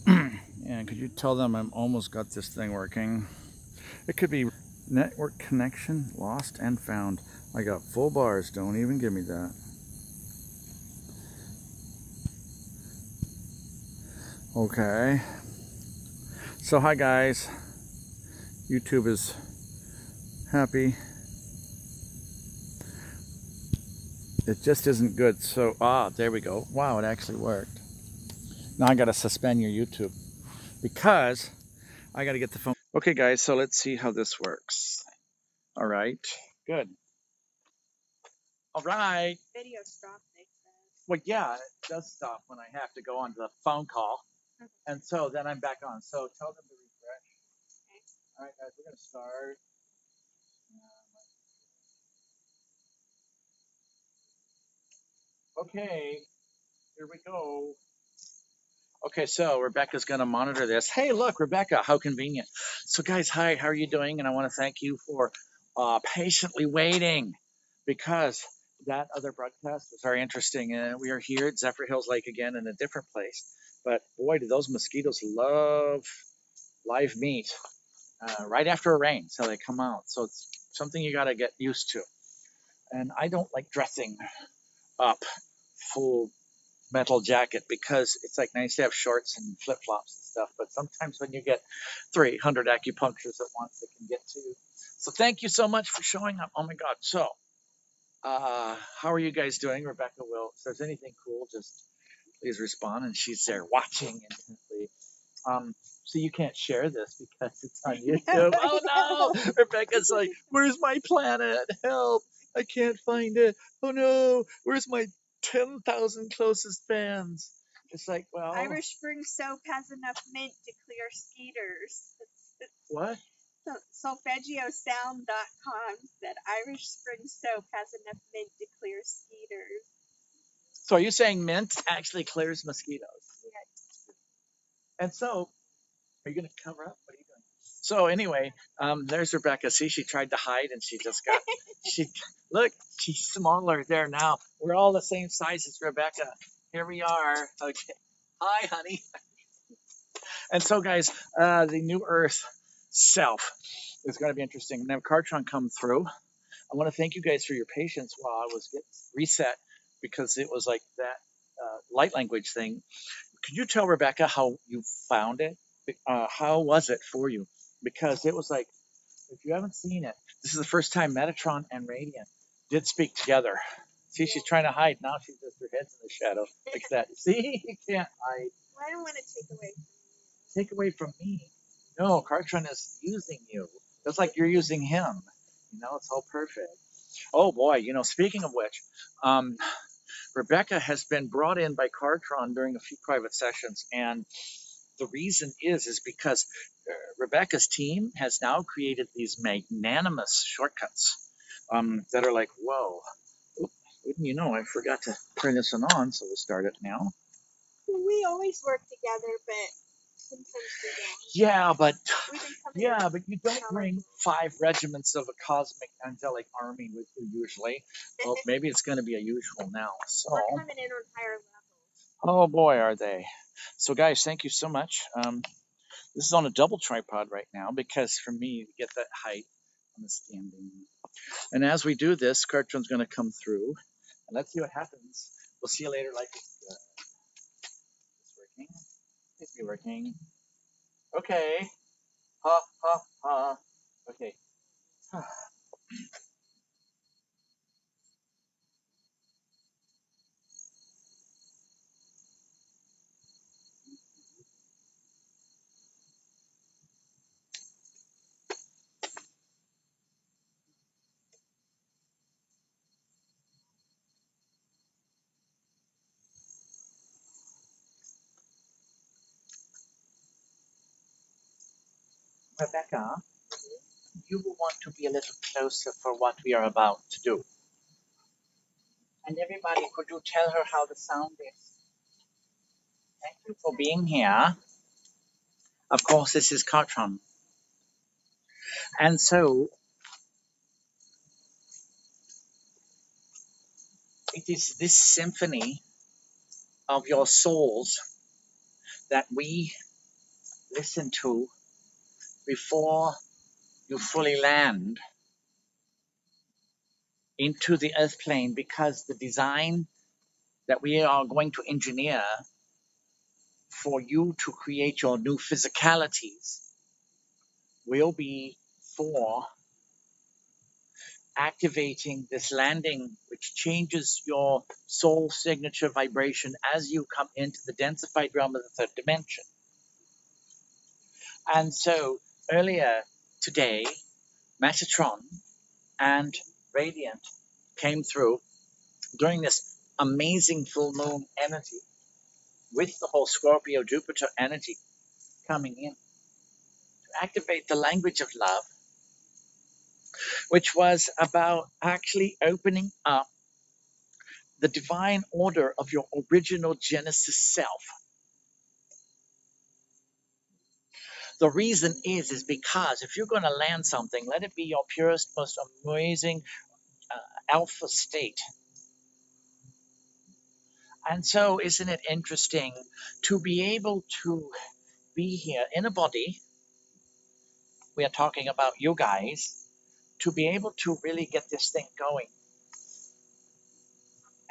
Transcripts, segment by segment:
And could you tell them I'm almost got this thing working? It could be network connection lost and found. I got full bars, don't even give me that. Okay. So hi guys. YouTube is happy. It just isn't good. So, there we go. Wow, it actually worked. Now I gotta suspend your YouTube because I gotta get the phone. Okay guys, so let's see how this works. All right. Good. All right. Video stopped, they said. Well, yeah, it does stop when I have to go on the phone call. And so then I'm back on. So tell them to refresh. Okay. All right, guys, we're going to start. Okay, here we go. Okay, so Rebecca's going to monitor this. Hey, look, Rebecca, how convenient. So, guys, hi, how are you doing? And I want to thank you for patiently waiting because that other broadcast was very interesting. We are here at Zephyr Hills Lake again in a different place. But boy, do those mosquitoes love live meat right after a rain. So they come out. So it's something you got to get used to. And I don't like dressing up full metal jacket because it's like nice to have shorts and flip flops and stuff. But sometimes when you get 300 acupunctures at once, it can get to you. So thank you so much for showing up. Oh my God. So, how are you guys doing? Rebecca will, if there's anything cool, just please respond. And she's there watching intently. So you can't share this because it's on YouTube. Oh no! Rebecca's like, where's my planet? Help! I can't find it. Oh no! Where's my 10,000 closest fans? It's like, well, Irish Spring Soap has enough mint to clear skeeters. what? Solfeggiosound.com said Irish Spring Soap has enough mint to clear skeeters. So are you saying mint actually clears mosquitoes? Yeah. And so, are you going to cover up? What are you doing? So anyway, there's Rebecca. See, she tried to hide and she just got, look, she's smaller there now. We're all the same size as Rebecca. Here we are. Okay. Hi, honey. And so, guys, the new Earth self is going to be interesting. Now, Kartron come through. I want to thank you guys for your patience while I was getting reset because it was like that light language thing. Could you tell Rebecca how you found it? How was it for you? Because it was like, if you haven't seen it, this is the first time Metatron and Radiant did speak together. See, she's trying to hide. Now she's just, her head's in the shadow like that. See, you can't hide. Well, I don't want to take away from you. Take away from me. No, Kartron is using you. It's like you're using him. You know, it's all perfect. Oh boy, you know, speaking of which, Rebecca has been brought in by Kartron during a few private sessions, and the reason is because Rebecca's team has now created these magnanimous shortcuts that are like, whoa, wouldn't you know, I forgot to turn this one on, so we'll start it now. We always work together, but sometimes we don't. Yeah, but you don't bring 5 regiments of a cosmic angelic army with you usually. Well, maybe it's going to be a usual now. So we're coming in on higher levels. Oh boy, are they. So guys, thank you so much. This is on a double tripod right now because for me to get that height on the standing. And as we do this, Kartron's going to come through. And let's see what happens. We'll see you later. Like it's working. It's working. Okay. Ha ha ha. Okay. Rebecca, you will want to be a little closer for what we are about to do. And everybody, could you tell her how the sound is? Thank you for being here. Of course, this is Kartron. And so, it is this symphony of your souls that we listen to before you fully land into the earth plane, because the design that we are going to engineer for you to create your new physicalities will be for activating this landing, which changes your soul signature vibration as you come into the densified realm of the third dimension. And so earlier today, Metatron and Radiant came through during this amazing full moon energy with the whole Scorpio Jupiter energy coming in to activate the language of love, which was about actually opening up the divine order of your original Genesis self. The reason is because if you're going to land something, let it be your purest, most amazing alpha state. And so, isn't it interesting to be able to be here in a body? We are talking about you guys, to be able to really get this thing going.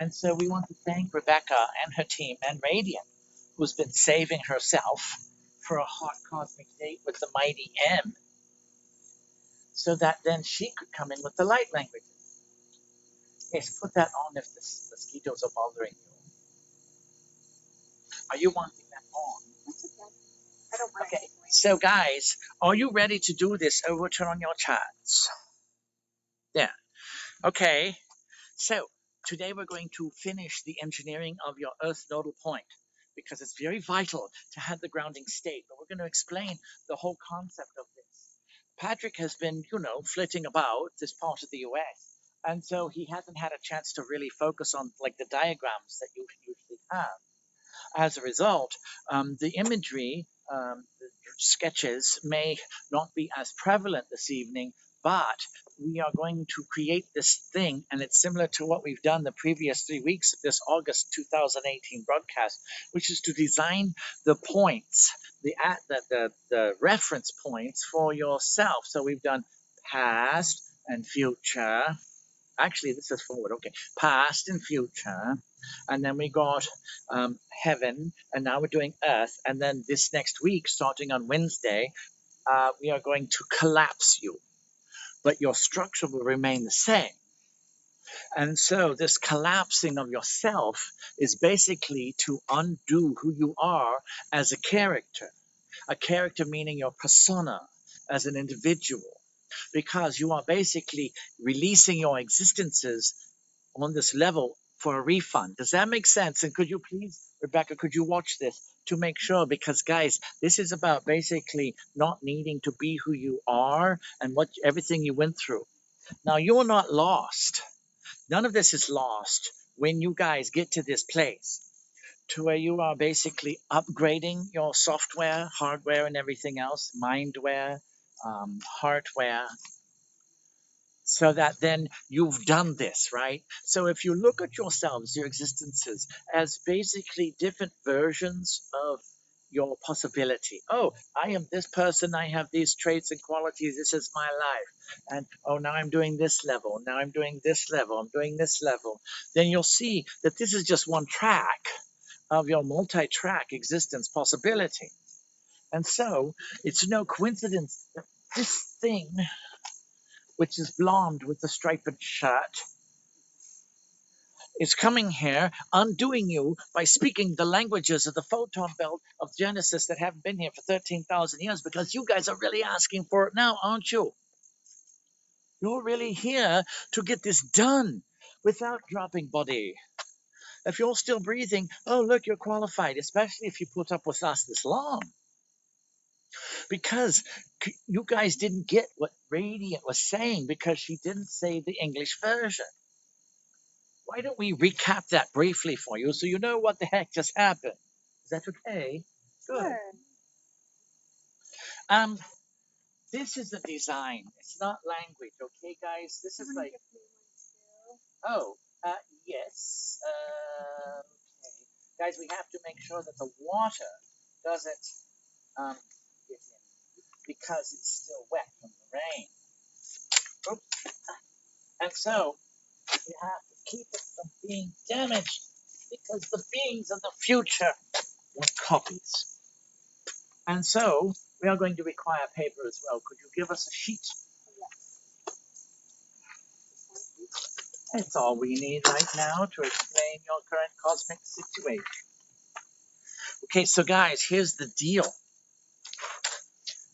And so, we want to thank Rebecca and her team and Radiant, who's been saving herself for a hot cosmic date with the mighty M, so that then she could come in with the light languages. Yes, put that on if the mosquitoes are bothering you. Are you wanting that on? That's okay. I don't mind. Okay, so guys, are you ready to do this? Over turn on your charts. Yeah. Okay, so today we're going to finish the engineering of your Earth nodal point, because it's very vital to have the grounding state. But we're going to explain the whole concept of this. Patrick has been, flitting about this part of the US, and so he hasn't had a chance to really focus on like the diagrams that you usually have. As a result, the imagery, the sketches may not be as prevalent this evening, but we are going to create this thing, and it's similar to what we've done the previous 3 weeks of this August 2018 broadcast, which is to design the points, the reference points for yourself. So we've done past and future. Actually, this is forward. Okay, past and future, and then we got heaven, and now we're doing earth, and then this next week, starting on Wednesday, we are going to collapse you, but your structure will remain the same. And so this collapsing of yourself is basically to undo who you are as a character meaning your persona as an individual, because you are basically releasing your existences on this level for a refund. Does that make sense? And could you please, Rebecca, could you watch this to make sure? Because guys, this is about basically not needing to be who you are and what everything you went through. Now, you're not lost. None of this is lost when you guys get to this place to where you are basically upgrading your software, hardware, and everything else, mindware, hardware, so that then you've done this, right? So if you look at yourselves, your existences, as basically different versions of your possibility. Oh, I am this person, I have these traits and qualities, this is my life. And oh, now I'm doing this level, now I'm doing this level, I'm doing this level. Then you'll see that this is just one track of your multi-track existence possibility. And so it's no coincidence that this thing, which is blonde with the striped shirt, is coming here, undoing you by speaking the languages of the photon belt of Genesis that haven't been here for 13,000 years, because you guys are really asking for it now, aren't you? You're really here to get this done without dropping body. If you're still breathing, oh, look, you're qualified, especially if you put up with us this long. Because you guys didn't get what Radiant was saying because she didn't say the English version. Why don't we recap that briefly for you so you know what the heck just happened? Is that okay? Good. Sure. Um, this is the design. It's not language, okay, guys? This is You wanna like, give me one too? oh, yes. Okay. Guys, we have to make sure that the water doesn't get in because it's still wet from the rain. Oops. And so we have to keep it from being damaged because the beings of the future want copies. And so we are going to require paper as well. Could you give us a sheet? That's all we need right now to explain your current cosmic situation. Okay, so guys, here's the deal.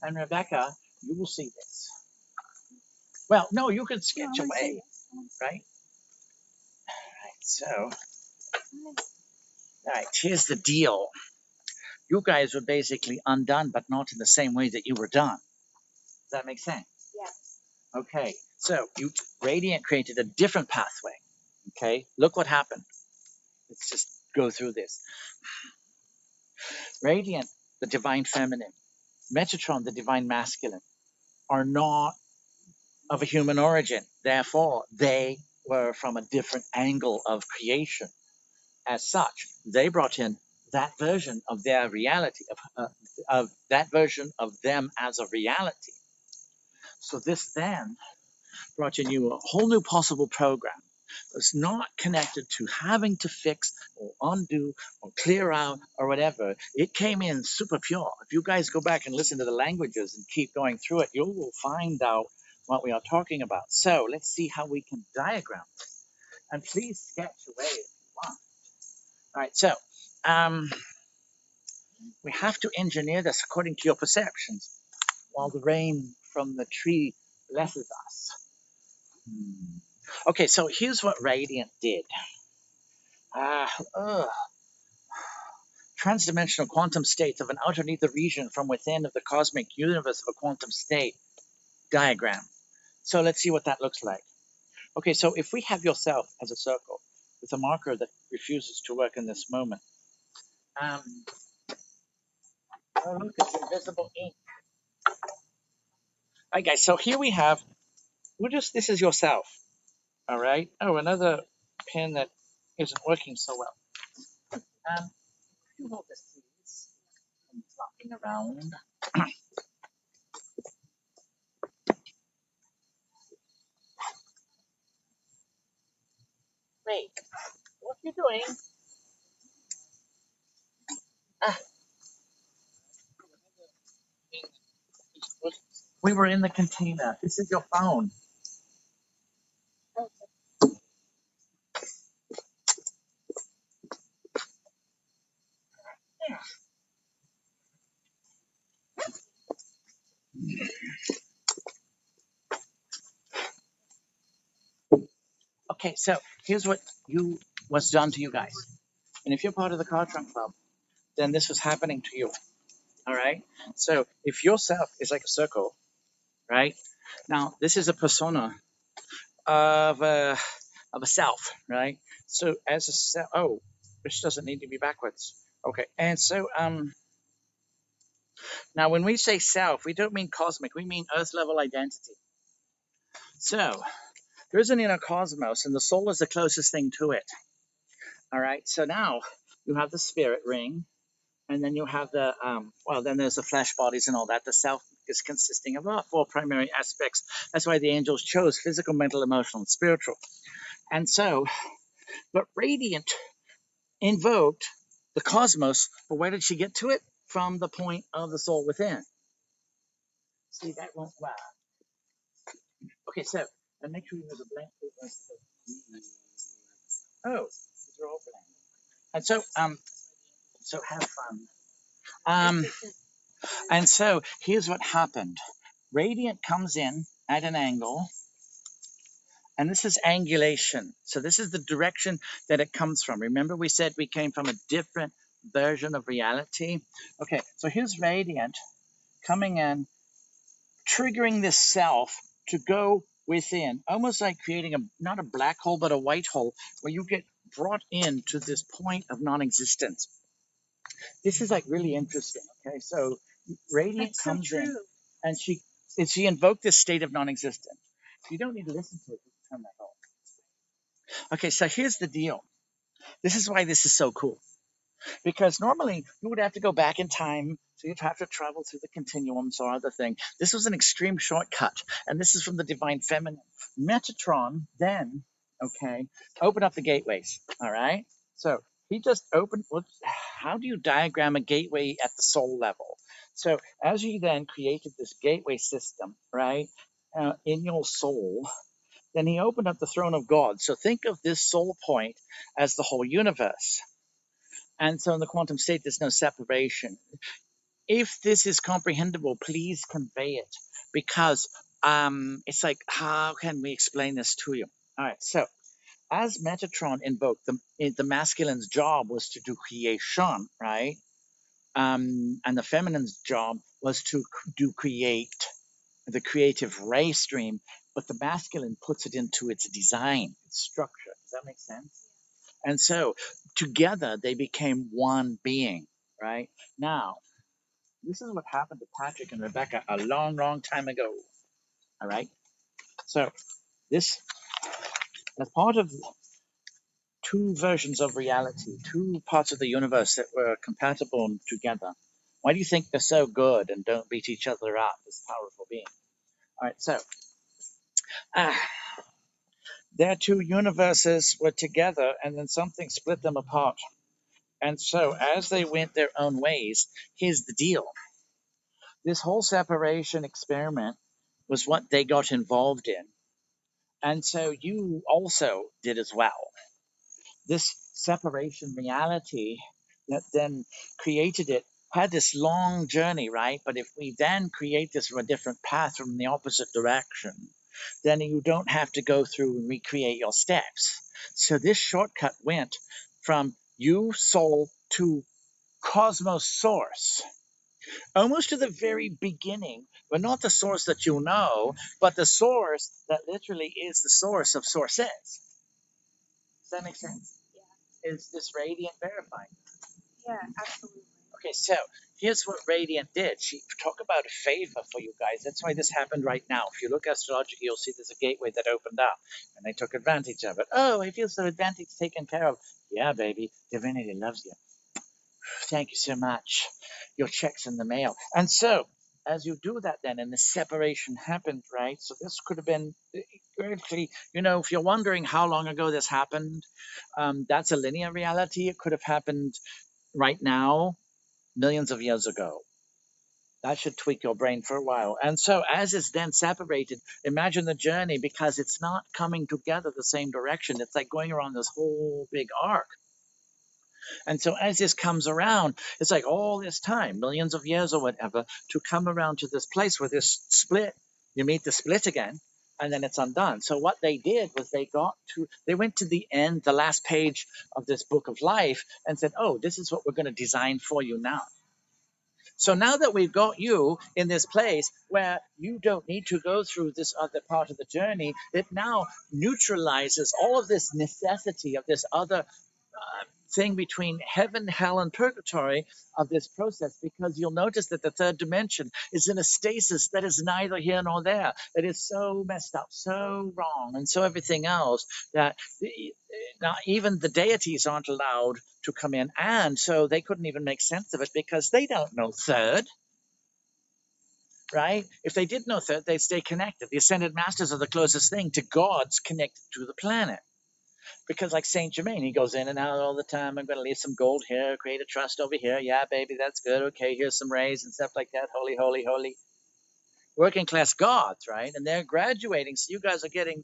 And Rebecca, you will see this. Well, no, you can sketch away, right? Alright, so, alright, here's the deal. You guys were basically undone, but not in the same way that you were done. Does that make sense? Yes. Okay, so Radiant created a different pathway. Okay, look what happened. Let's just go through this. Radiant, the divine feminine, Metatron, the divine masculine, are not of a human origin. Therefore, they were from a different angle of creation. As such, they brought in that version of their reality, of that version of them as a reality. So this then brought in you a whole new possible program. It's not connected to having to fix or undo or clear out or whatever. It came in super pure. If you guys go back and listen to the languages and keep going through it, you will find out what we are talking about. So let's see how we can diagram this. And please sketch away if you want. All right, so we have to engineer this according to your perceptions while the rain from the tree blesses us. Okay, so here's what Radiant did. Transdimensional quantum states of an outer ether region from within of the cosmic universe of a quantum state diagram. So let's see what that looks like. Okay, so if we have yourself as a circle with a marker that refuses to work in this moment. Oh, look, it's invisible ink. All right, guys, so here we have, this is yourself. All right. Oh, another pen that isn't working so well. You hold this, please. I'm flopping around. Wait, what are you doing? We were in the container. This is your phone. Okay, so here's what's done to you guys. And if you're part of the Kartron Club, then this was happening to you. All right. So if yourself is like a circle, right? Now this is a persona of a self, right? So as a self, oh, this doesn't need to be backwards. Okay. And so now when we say self, we don't mean cosmic. We mean Earth level identity. So there is an inner cosmos, and the soul is the closest thing to it. All right. So now you have the spirit ring, and then you have the then there's the flesh bodies and all that. The self is consisting of four primary aspects. That's why the angels chose physical, mental, emotional, and spiritual. And so, but Radiant invoked the cosmos. But where did she get to it? From the point of the soul within. See, that won't work. Okay, so and make sure you use a blank paper. Oh, these are all blank. And so have fun. And so here's what happened. Radiant comes in at an angle, and this is angulation. So this is the direction that it comes from. Remember we said we came from a different version of reality? Okay, so here's Radiant coming in, triggering this self to go within, almost like creating not a black hole, but a white hole, where you get brought into this point of non-existence. This is like really interesting. Okay, so Radiant comes in, and she invoked this state of non-existence. You don't need to listen to it. Just turn that off. Okay, so here's the deal. This is why this is so cool. Because normally you would have to go back in time, so you'd have to travel through the continuums or other thing. This was an extreme shortcut, and this is from the divine feminine. Metatron then, okay, opened up the gateways. All right, so he just opened. How do you diagram a gateway at the soul level? So as he then created this gateway system, right, in your soul, then he opened up the throne of God. So think of this soul point as the whole universe. And so in the quantum state, there's no separation. If this is comprehensible, please convey it, because it's like, how can we explain this to you? All right, so as Metatron invoked, the masculine's job was to do creation, right? And the feminine's job was to do create, the creative ray stream, but the masculine puts it into its design, its structure. Does that make sense? And so together they became one being, right? Now, this is what happened to Patrick and Rebecca a long, long time ago. All right. So this, as part of two versions of reality, two parts of the universe that were compatible together. Why do you think they're so good and don't beat each other up as powerful beings? All right. So ah, their two universes were together, and then something split them apart. And so as they went their own ways, here's the deal. This whole separation experiment was what they got involved in. And so you also did as well. This separation reality that then created it had this long journey, right? But if we then create this from a different path from the opposite direction, then you don't have to go through and recreate your steps. So this shortcut went from you, soul, to cosmos source, almost to the very beginning, but not the source that you know, but the source that literally is the source of sources. Does that make sense? Yeah. Is this Radiant verifying? Yeah, absolutely. Okay, so here's what Radiant did. She talk about a favor for you guys. That's why this happened right now. If you look astrologically, you'll see there's a gateway that opened up, and they took advantage of it. Oh, I feel so advantage taken care of. Yeah, baby, divinity loves you. Thank you so much. Your check's in the mail. And so, as you do that, then, and the separation happened, right? So this could have been actually, if you're wondering how long ago this happened, that's a linear reality. It could have happened right now, millions of years ago. That should tweak your brain for a while. And so, as it's then separated, imagine the journey, because it's not coming together the same direction. It's like going around this whole big arc. And so as this comes around, it's like all this time, millions of years or whatever, to come around to this place where this split, you meet the split again, and then it's undone. So what they did was they went to the end, the last page of this book of life, and said, oh, this is what we're going to design for you now. So now that we've got you in this place where you don't need to go through this other part of the journey, it now neutralizes all of this necessity of this other thing between heaven, hell, and purgatory of this process, because you'll notice that the third dimension is in a stasis that is neither here nor there. It is so messed up, so wrong, and so everything else that now even the deities aren't allowed to come in, and so they couldn't even make sense of it because they don't know third. Right? If they did know third, they'd stay connected. The ascended masters are the closest thing to gods connected to the planet. Because like Saint Germain, he goes in and out all the time. I'm going to leave some gold here, create a trust over here. Yeah, baby, that's good. Okay, here's some rays and stuff like that. Holy, holy, holy. Working class gods, right? And they're graduating, so you guys are getting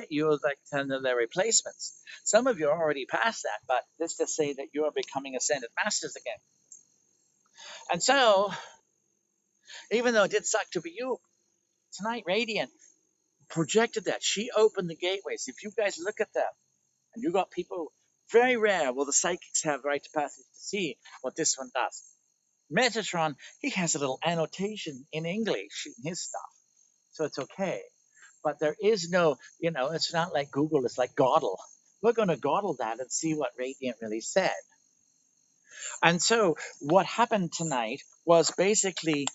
you're like 10 of their replacements. Some of you are already past that, but this to say that you are becoming ascended masters again. And so, even though it did suck to be you, tonight Radiant projected that. She opened the gateways. If you guys look at that, and you got people, very rare will the psychics have right to passage to see what this one does. Metatron, he has a little annotation in English in his stuff, so it's okay. But there is no, it's not like Google, it's like Godel. We're going to Godel that and see what Radiant really said. And so what happened tonight was basically,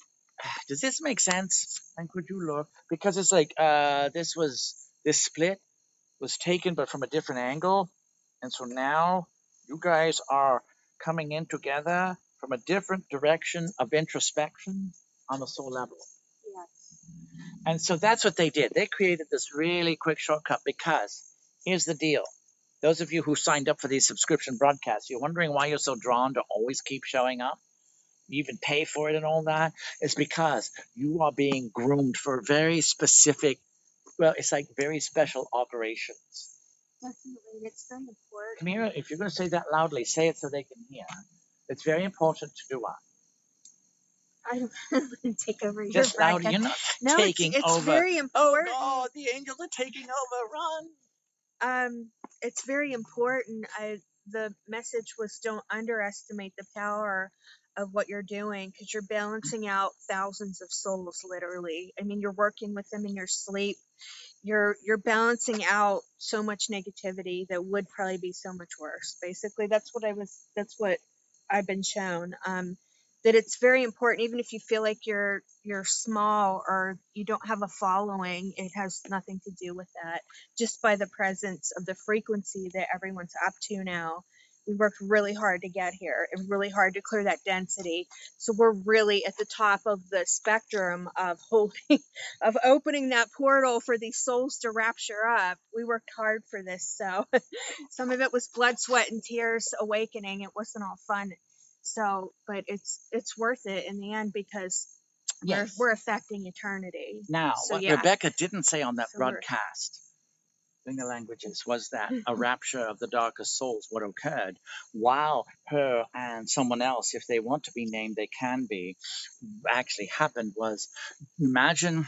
does this make sense? And could you look? Because it's like, this split was taken, but from a different angle. And so now you guys are coming in together from a different direction of introspection on the soul level. Yes. And so that's what they did. They created this really quick shortcut because here's the deal. Those of you who signed up for these subscription broadcasts, you're wondering why you're so drawn to always keep showing up. You even pay for it and all that. It's because you are being groomed for very specific, well, it's like very special operations. Definitely. It's very important. Camila, if you're going to say that loudly, say it so they can hear. It's very important to do what? I don't want to take over your Just loud. broadcast. You're not No, taking it's over. very important. Oh, God, the angels are taking over. Run. It's very important. The message was don't underestimate the power of what you're doing because you're balancing out thousands of souls, literally. I mean, you're working with them in your sleep. You're balancing out so much negativity that would probably be so much worse. Basically, that's what I've been shown. That it's very important, even if you feel like you're small or you don't have a following, it has nothing to do with that. Just by the presence of the frequency that everyone's up to now. We worked really hard to get here and really hard to clear that density. So we're really at the top of the spectrum of holding, of opening that portal for these souls to rapture up. We worked hard for this. So some of it was blood, sweat, and tears awakening. It wasn't all fun. So, but it's worth it in the end because Yes. we're affecting eternity. Now, So, what yeah. Rebecca didn't say on that So we're- broadcast in the languages was that a rapture of the darkest souls, what occurred while her and someone else, if they want to be named, they can be, actually happened was, imagine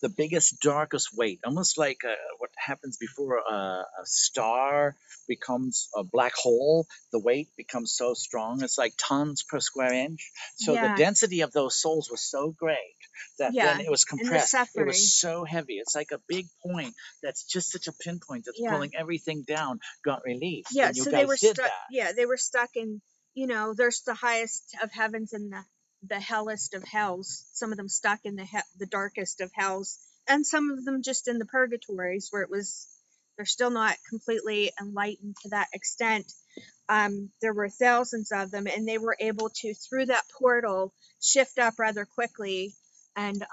the biggest, darkest weight, almost like what happens before a star becomes a black hole. The weight becomes so strong, it's like tons per square inch. So the Yeah. density of those souls was so great that Yeah, then it was and the compressed. It suffering. was so heavy. It's like a big point that's just such a pinpoint that's Yeah. pulling everything down, got released. Yeah, And you so guys they were did stuck. that. Yeah, they were stuck in, there's the highest of heavens and the hellest of hells. Some of them stuck in the darkest of hells, and some of them just in the purgatories where they're still not completely enlightened to that extent. There were thousands of them, and they were able to, through that portal, shift up rather quickly. And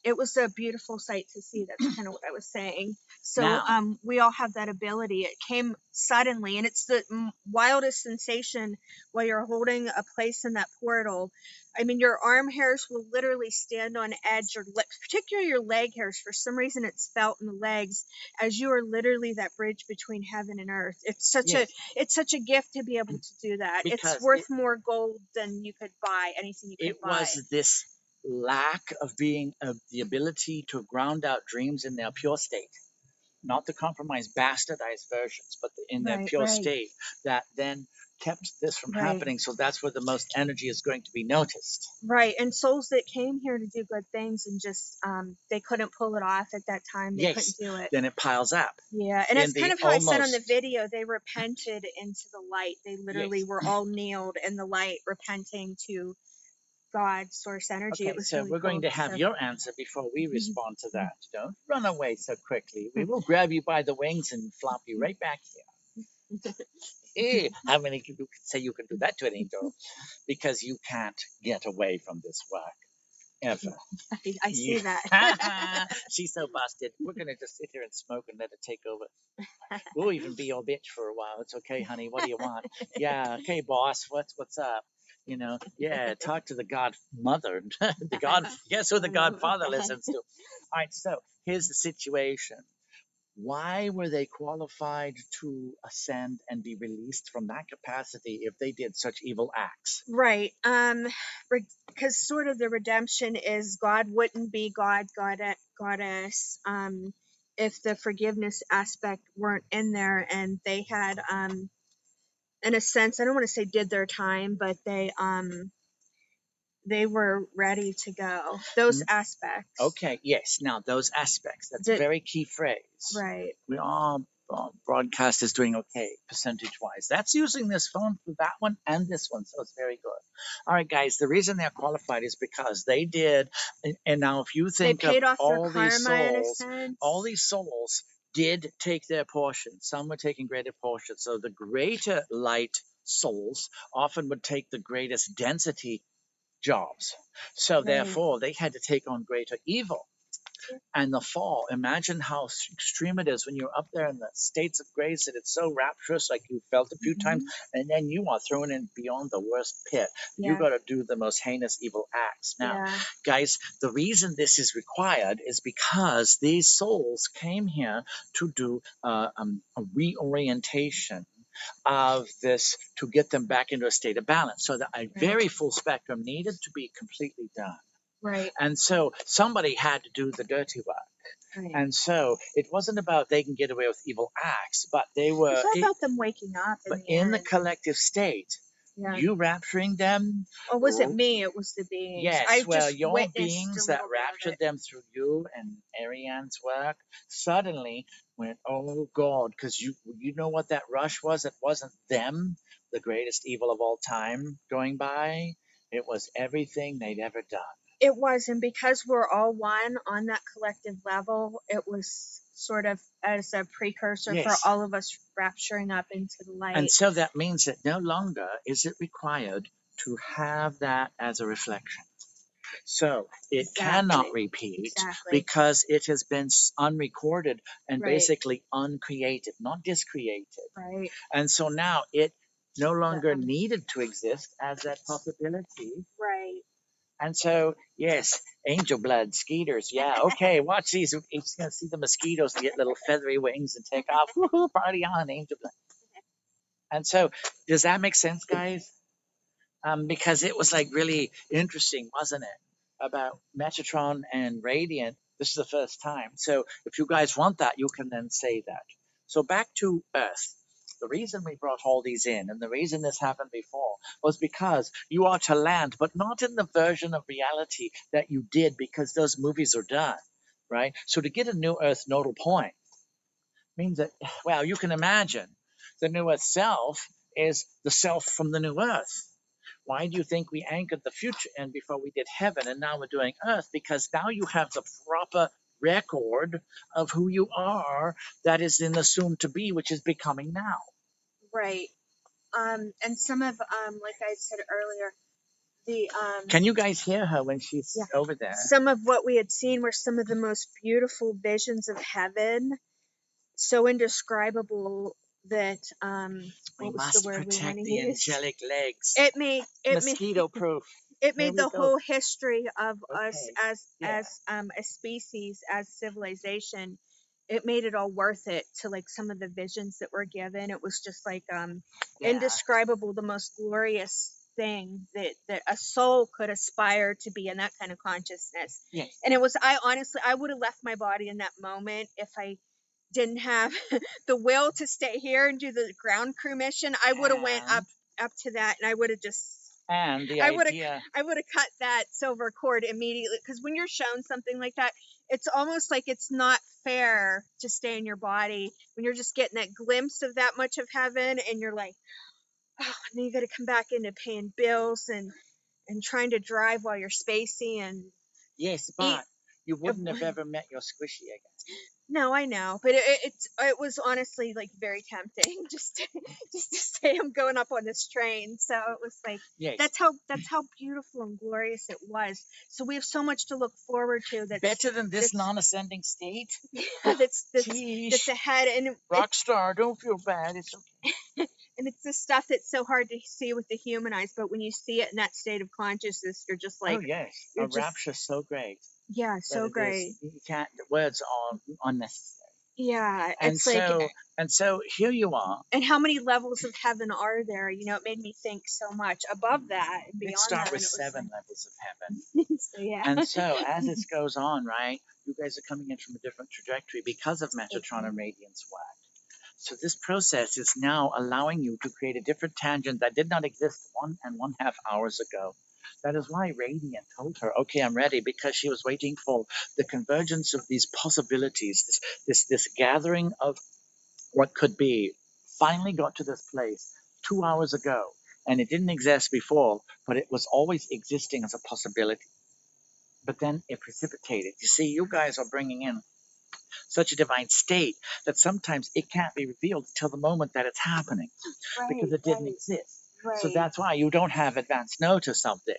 it was a beautiful sight to see. That's kind of what I was saying. So Now- we all have that ability. It came suddenly, and it's the wildest sensation while you're holding a place in that portal. I mean, your arm hairs will literally stand on edge, or particularly your leg hairs. For some reason, it's felt in the legs as you are literally that bridge between heaven and earth. It's such a gift to be able to do that. Because it's worth more gold than you could buy, anything you could buy. It was this lack of being the ability to ground out dreams in their pure state, not the compromised, bastardized versions, but in their pure state that then kept this from happening. So that's where the most energy is going to be noticed. Right, and souls that came here to do good things and just they couldn't pull it off at that time. They couldn't do it. Then it piles up. Yeah, and that's kind of how I said on the video. They repented into the light. They literally were all kneeled in the light, repenting to God, source energy. Okay, it was so really we're going to have your answer before we respond to that. Don't run away so quickly. We will grab you by the wings and flop you right back here. How many people can say you can do that to an angel? Because you can't get away from this work. Ever. I see that. She's so busted. We're going to just sit here and smoke and let it take over. We'll even be your bitch for a while. It's okay, honey. What do you want? Yeah, okay, boss. What's up? Yeah, talk to the godmother. Guess who the godfather listens to? All right, so here's the situation. Why were they qualified to ascend and be released from that capacity if they did such evil acts? Right. Because sort of the redemption is God wouldn't be goddess, if the forgiveness aspect weren't in there, and they had, in a sense, I don't want to say did their time, but they were ready to go. Those aspects. Okay, yes. Now, those aspects. That's a very key phrase. Right. We all broadcast is doing okay, percentage-wise. That's using this phone for that one and this one, so it's very good. All right, guys, the reason they're qualified is because they did, and now if you think of all these souls did take their portion. Some were taking greater portions. So the greater light souls often would take the greatest density jobs. So Right. therefore, they had to take on greater evil. And the fall, imagine how extreme it is when you're up there in the states of grace and it's so rapturous, like you felt a few times, and then you are thrown in beyond the worst pit. You got to do the most heinous evil acts. Now, guys, the reason this is required is because these souls came here to do a reorientation of this to get them back into a state of balance. So that a very full spectrum needed to be completely done. Right. And so somebody had to do the dirty work. Right. And so it wasn't about they can get away with evil acts, but they were. It's all about them waking up. But in the collective state, you rapturing them. Or was it me? It was the beings. Yes, well, your beings that raptured them through you and Ariane's work suddenly went, oh God, because you know what that rush was? It wasn't them, the greatest evil of all time, going by. It was everything they'd ever done. It was, and because we're all one on that collective level, it was sort of as a precursor for all of us rapturing up into the light. And so that means that no longer is it required to have that as a reflection. So it cannot repeat because it has been unrecorded and basically uncreated, not discreated. Right. And so now it no longer needed to exist as that possibility. Right. And so, yes, angel blood, skeeters. Yeah, okay, watch these. It's going to see the mosquitoes get little feathery wings and take off. Woohoo, party on, angel blood. And so, does that make sense, guys? Because it was like really interesting, wasn't it? About Metatron and Radiant. This is the first time. So, if you guys want that, you can then say that. So, back to Earth. The reason we brought all these in and the reason this happened before was because you are to land, but not in the version of reality that you did because those movies are done, right? So to get a new Earth nodal point means that, well, you can imagine the new Earth self is the self from the new Earth. Why do you think we anchored the future in before we did heaven and now we're doing Earth? Because now you have the proper record of who you are that is in the soon to be, which is becoming now. Right. And some of, like I said earlier, the Can you guys hear her when she's over there? Some of what we had seen were some of the most beautiful visions of heaven, so indescribable that we must protect the angelic legs. It made mosquito proof. It made the whole history of us as a species, as civilization. It made it all worth it to like some of the visions that were given. It was just like indescribable, the most glorious thing that a soul could aspire to be in that kind of consciousness. Yes. And it was, I would have left my body in that moment if I didn't have the will to stay here and do the ground crew mission. I would have went up to that and I would have just I would have cut that silver cord immediately, because when you're shown something like that, it's almost like it's not fair to stay in your body when you're just getting that glimpse of that much of heaven and you're like, oh, and then you got to come back into paying bills and trying to drive while you're spacey and but you wouldn't have ever met your squishy again. No, I know, but it was honestly like very tempting just to say I'm going up on this train. So it was like that's how beautiful and glorious it was. So we have so much to look forward to. That's better than this non-ascending state. That's ahead. And rock star, don't feel bad. It's okay. And it's the stuff that's so hard to see with the human eyes, but when you see it in that state of consciousness, you're just like, oh yes, a rapture so great. Yeah, so great. You can't. The words are unnecessary. Yeah, and so here you are. And how many levels of heaven are there? You know, it made me think so much above that and beyond. Let's start that, with 7 levels of heaven. So, and so as this goes on, right, you guys are coming in from a different trajectory because of Metatron and Radiant's work. So this process is now allowing you to create a different tangent that did not exist 1.5 hours ago. That is why Radiant told her, okay, I'm ready, because she was waiting for the convergence of these possibilities, this gathering of what could be, finally got to this place 2 hours ago. And it didn't exist before, but it was always existing as a possibility. But then it precipitated. You see, you guys are bringing in such a divine state that sometimes it can't be revealed until the moment that it's happening because it didn't exist. So that's why you don't have advance notice of this.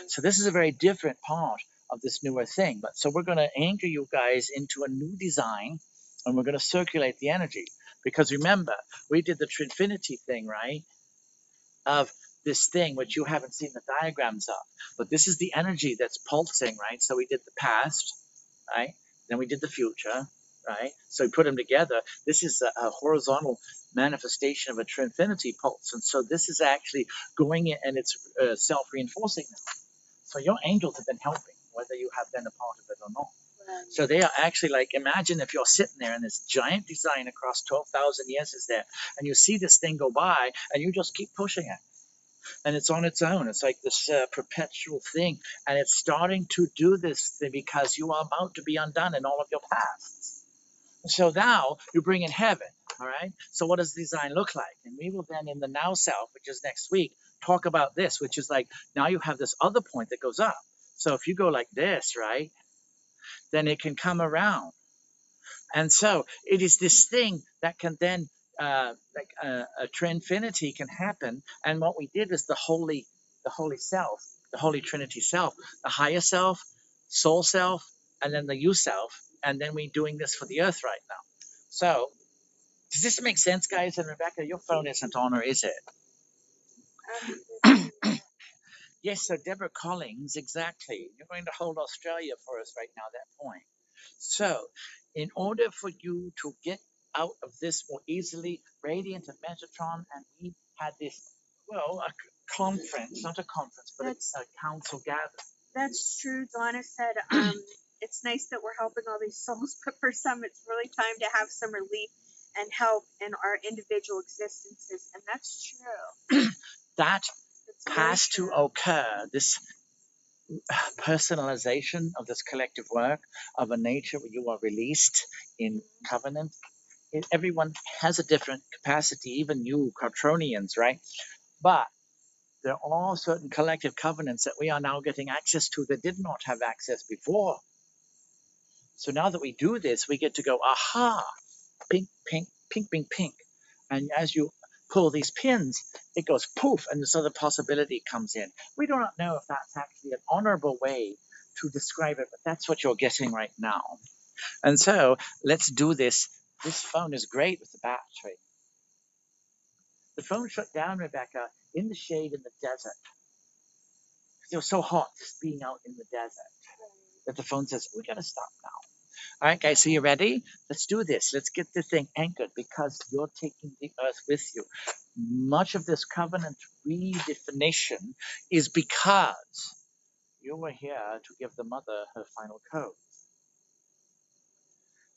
So this is a very different part of this newer thing. But so we're going to anchor you guys into a new design, and we're going to circulate the energy. Because remember, we did the Trinfinity thing, right? Of this thing, which you haven't seen the diagrams of. But this is the energy that's pulsing, right? So we did the past, right? Then we did the future, right? So we put them together. This is a horizontal manifestation of a Trinfinity pulse. And so this is actually going in, and it's self-reinforcing now. So your angels have been helping, whether you have been a part of it or not. So they are actually like, imagine if you're sitting there and this giant design across 12,000 years is there, and you see this thing go by, and you just keep pushing it. And it's on its own. It's like this perpetual thing. And it's starting to do this thing because you are about to be undone in all of your pasts. So now you bring in heaven, all right? So what does the design look like? And we will then, in the now self, which is next week, talk about this, which is like, now you have this other point that goes up. So if you go like this, right, then it can come around. And so it is this thing that can then, like a Trinfinity can happen. And what we did is the holy self, the holy Trinity self, the higher self, soul self, and then the you self. And then we're doing this for the earth right now. So does this make sense, guys? And Rebecca, your phone isn't on, or is it? Yes, so Deborah Collins, exactly. You're going to hold Australia for us right now, that point. So, in order for you to get out of this more easily, Radiant and Metatron, and we had this, well, a conference, not a conference, but it's a council gathering. That's true. Donna said, it's nice that we're helping all these souls, but for some, it's really time to have some relief and help in our individual existences. And that's true. That has to occur. This personalization of this collective work of a nature where you are released in covenant. Everyone has a different capacity, even you Kartronians, right? But there are certain collective covenants that we are now getting access to that did not have access before. So now that we do this, we get to go, aha, pink, pink, pink, pink, pink. And as you pull these pins, it goes poof, and this other possibility comes in. We do not know if that's actually an honorable way to describe it, but that's what you're getting right now. And so let's do this. This phone is great with the battery. The phone shut down, Rebecca, in the shade in the desert. It was so hot just being out in the desert that the phone says, we got to stop now. All right, guys, so you ready? Let's do this. Let's get this thing anchored because you're taking the earth with you. Much of this covenant redefinition is because you were here to give the mother her final code.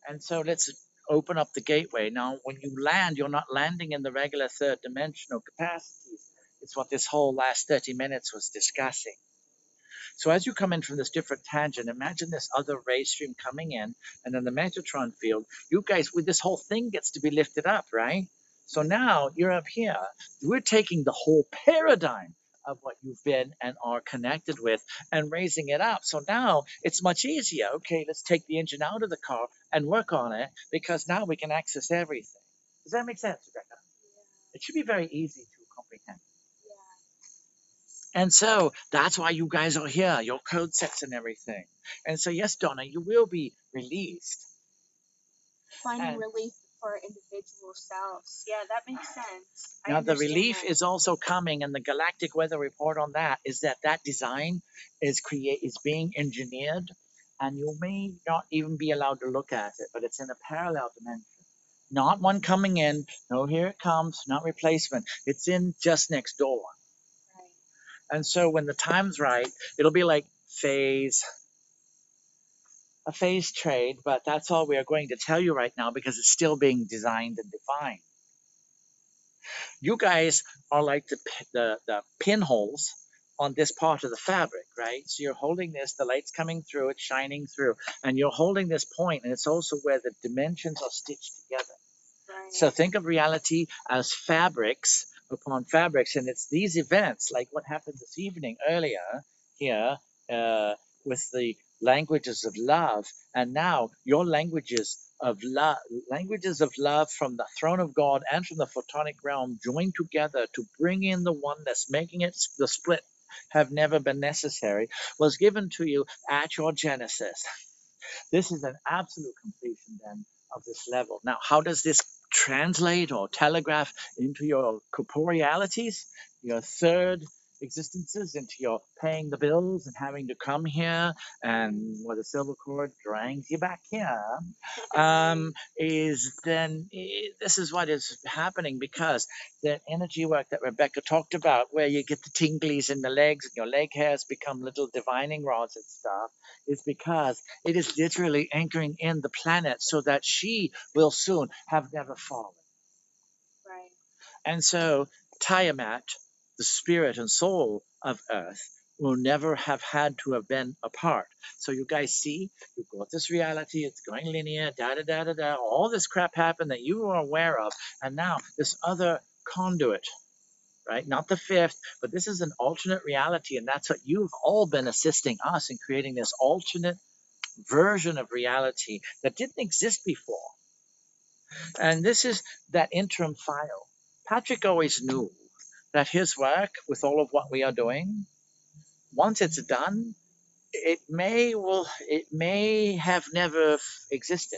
And so let's open up the gateway. Now, when you land, you're not landing in the regular third dimensional capacities. It's what this whole last 30 minutes was discussing. So as you come in from this different tangent, imagine this other ray stream coming in, and then the Metatron field, you guys, with this whole thing gets to be lifted up, right? So now you're up here. We're taking the whole paradigm of what you've been and are connected with and raising it up. So now it's much easier. Okay, let's take the engine out of the car and work on it because now we can access everything. Does that make sense, Rebecca? Yeah. It should be very easy to comprehend. And so that's why you guys are here, your code sets and everything. And so, yes, Donna, you will be released. Finding relief for individual selves. Yeah, that makes sense. Now, the relief is also coming, and the galactic weather report on that is that that design is being engineered, and you may not even be allowed to look at it, but it's in a parallel dimension. Not one coming in, no, here it comes, not replacement. It's in just next door. And so when the time's right, it'll be like a phase trade, but that's all we are going to tell you right now because it's still being designed and defined. You guys are like the pinholes on this part of the fabric, right? So you're holding this, the light's coming through, it's shining through, and you're holding this point, and it's also where the dimensions are stitched together. Right. So think of reality as fabrics upon fabrics, and it's these events like what happened this evening earlier here with the languages of love, and now your languages of love, languages of love from the throne of God and from the photonic realm joined together to bring in the oneness, making it the split have never been necessary, was given to you at your genesis. This is an absolute completion then of this level. Now, how does this translate or telegraph into your corporealities, your third existences, into your paying the bills and having to come here and where the silver cord drags you back here, is then this is what is happening, because the energy work that Rebecca talked about, where you get the tinglies in the legs and your leg hairs become little divining rods and stuff, is because it is literally anchoring in the planet so that she will soon have never fallen. Right. And so Tiamat, the spirit and soul of Earth, will never have had to have been apart. So you guys see, you've got this reality, it's going linear, da-da-da-da-da, all this crap happened that you are aware of, and now this other conduit, right? Not the fifth, but this is an alternate reality, and that's what you've all been assisting us in creating, this alternate version of reality that didn't exist before. And this is that interim file. Patrick always knew that his work with all of what we are doing, once it's done, it may have never existed,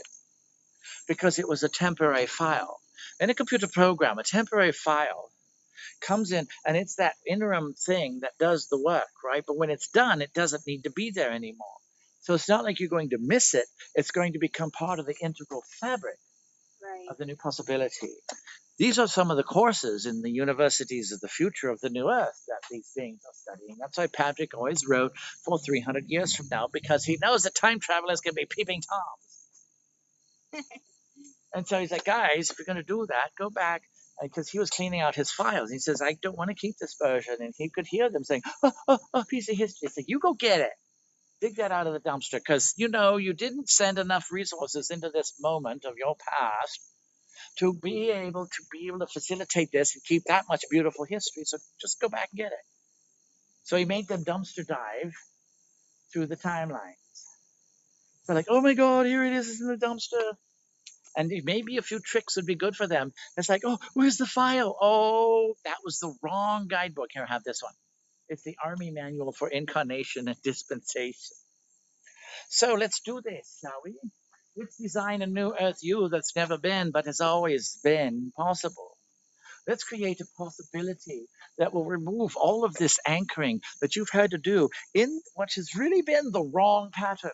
because it was a temporary file. In a computer program, a temporary file comes in, and it's that interim thing that does the work, right? But when it's done, it doesn't need to be there anymore. So it's not like you're going to miss it. It's going to become part of the integral fabric of the new possibility. These are some of the courses in the universities of the future of the new earth that these beings are studying. That's why Patrick always wrote for 300 years from now, because he knows that time travelers can be peeping toms. And so he's like, guys, if you're going to do that, go back, because he was cleaning out his files. He says, I don't want to keep this version. And he could hear them saying, oh, piece of history. He's like, you go get it. Dig that out of the dumpster, because, you didn't send enough resources into this moment of your past to be able to facilitate this and keep that much beautiful history. So just go back and get it. So he made them dumpster dive through the timeline. They're like, oh my God, here it is in the dumpster. And maybe a few tricks would be good for them. It's like, oh, where's the file? Oh, that was the wrong guidebook. Here, have this one. It's the Army Manual for Incarnation and Dispensation. So let's do this, shall we? Let's design a new Earth U that's never been, but has always been possible. Let's create a possibility that will remove all of this anchoring that you've had to do in what has really been the wrong pattern.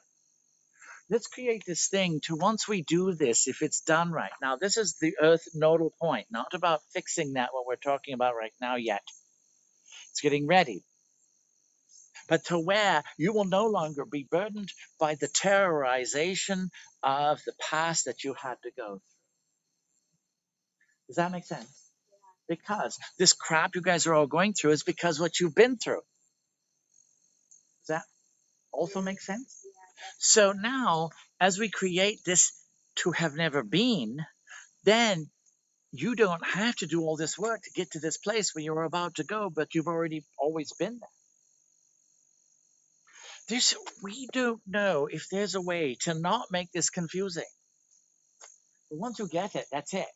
Let's create this thing to, once we do this, if it's done right. Now, this is the Earth nodal point, not about fixing that, what we're talking about right now yet. It's getting ready. But to where you will no longer be burdened by the terrorization of the past that you had to go through. Does that make sense? Because this crap you guys are all going through is because what you've been through. Does that also make sense? So now, as we create this to have never been, then you don't have to do all this work to get to this place where you're about to go, but you've already always been there. We don't know if there's a way to not make this confusing. But once you get it, that's it.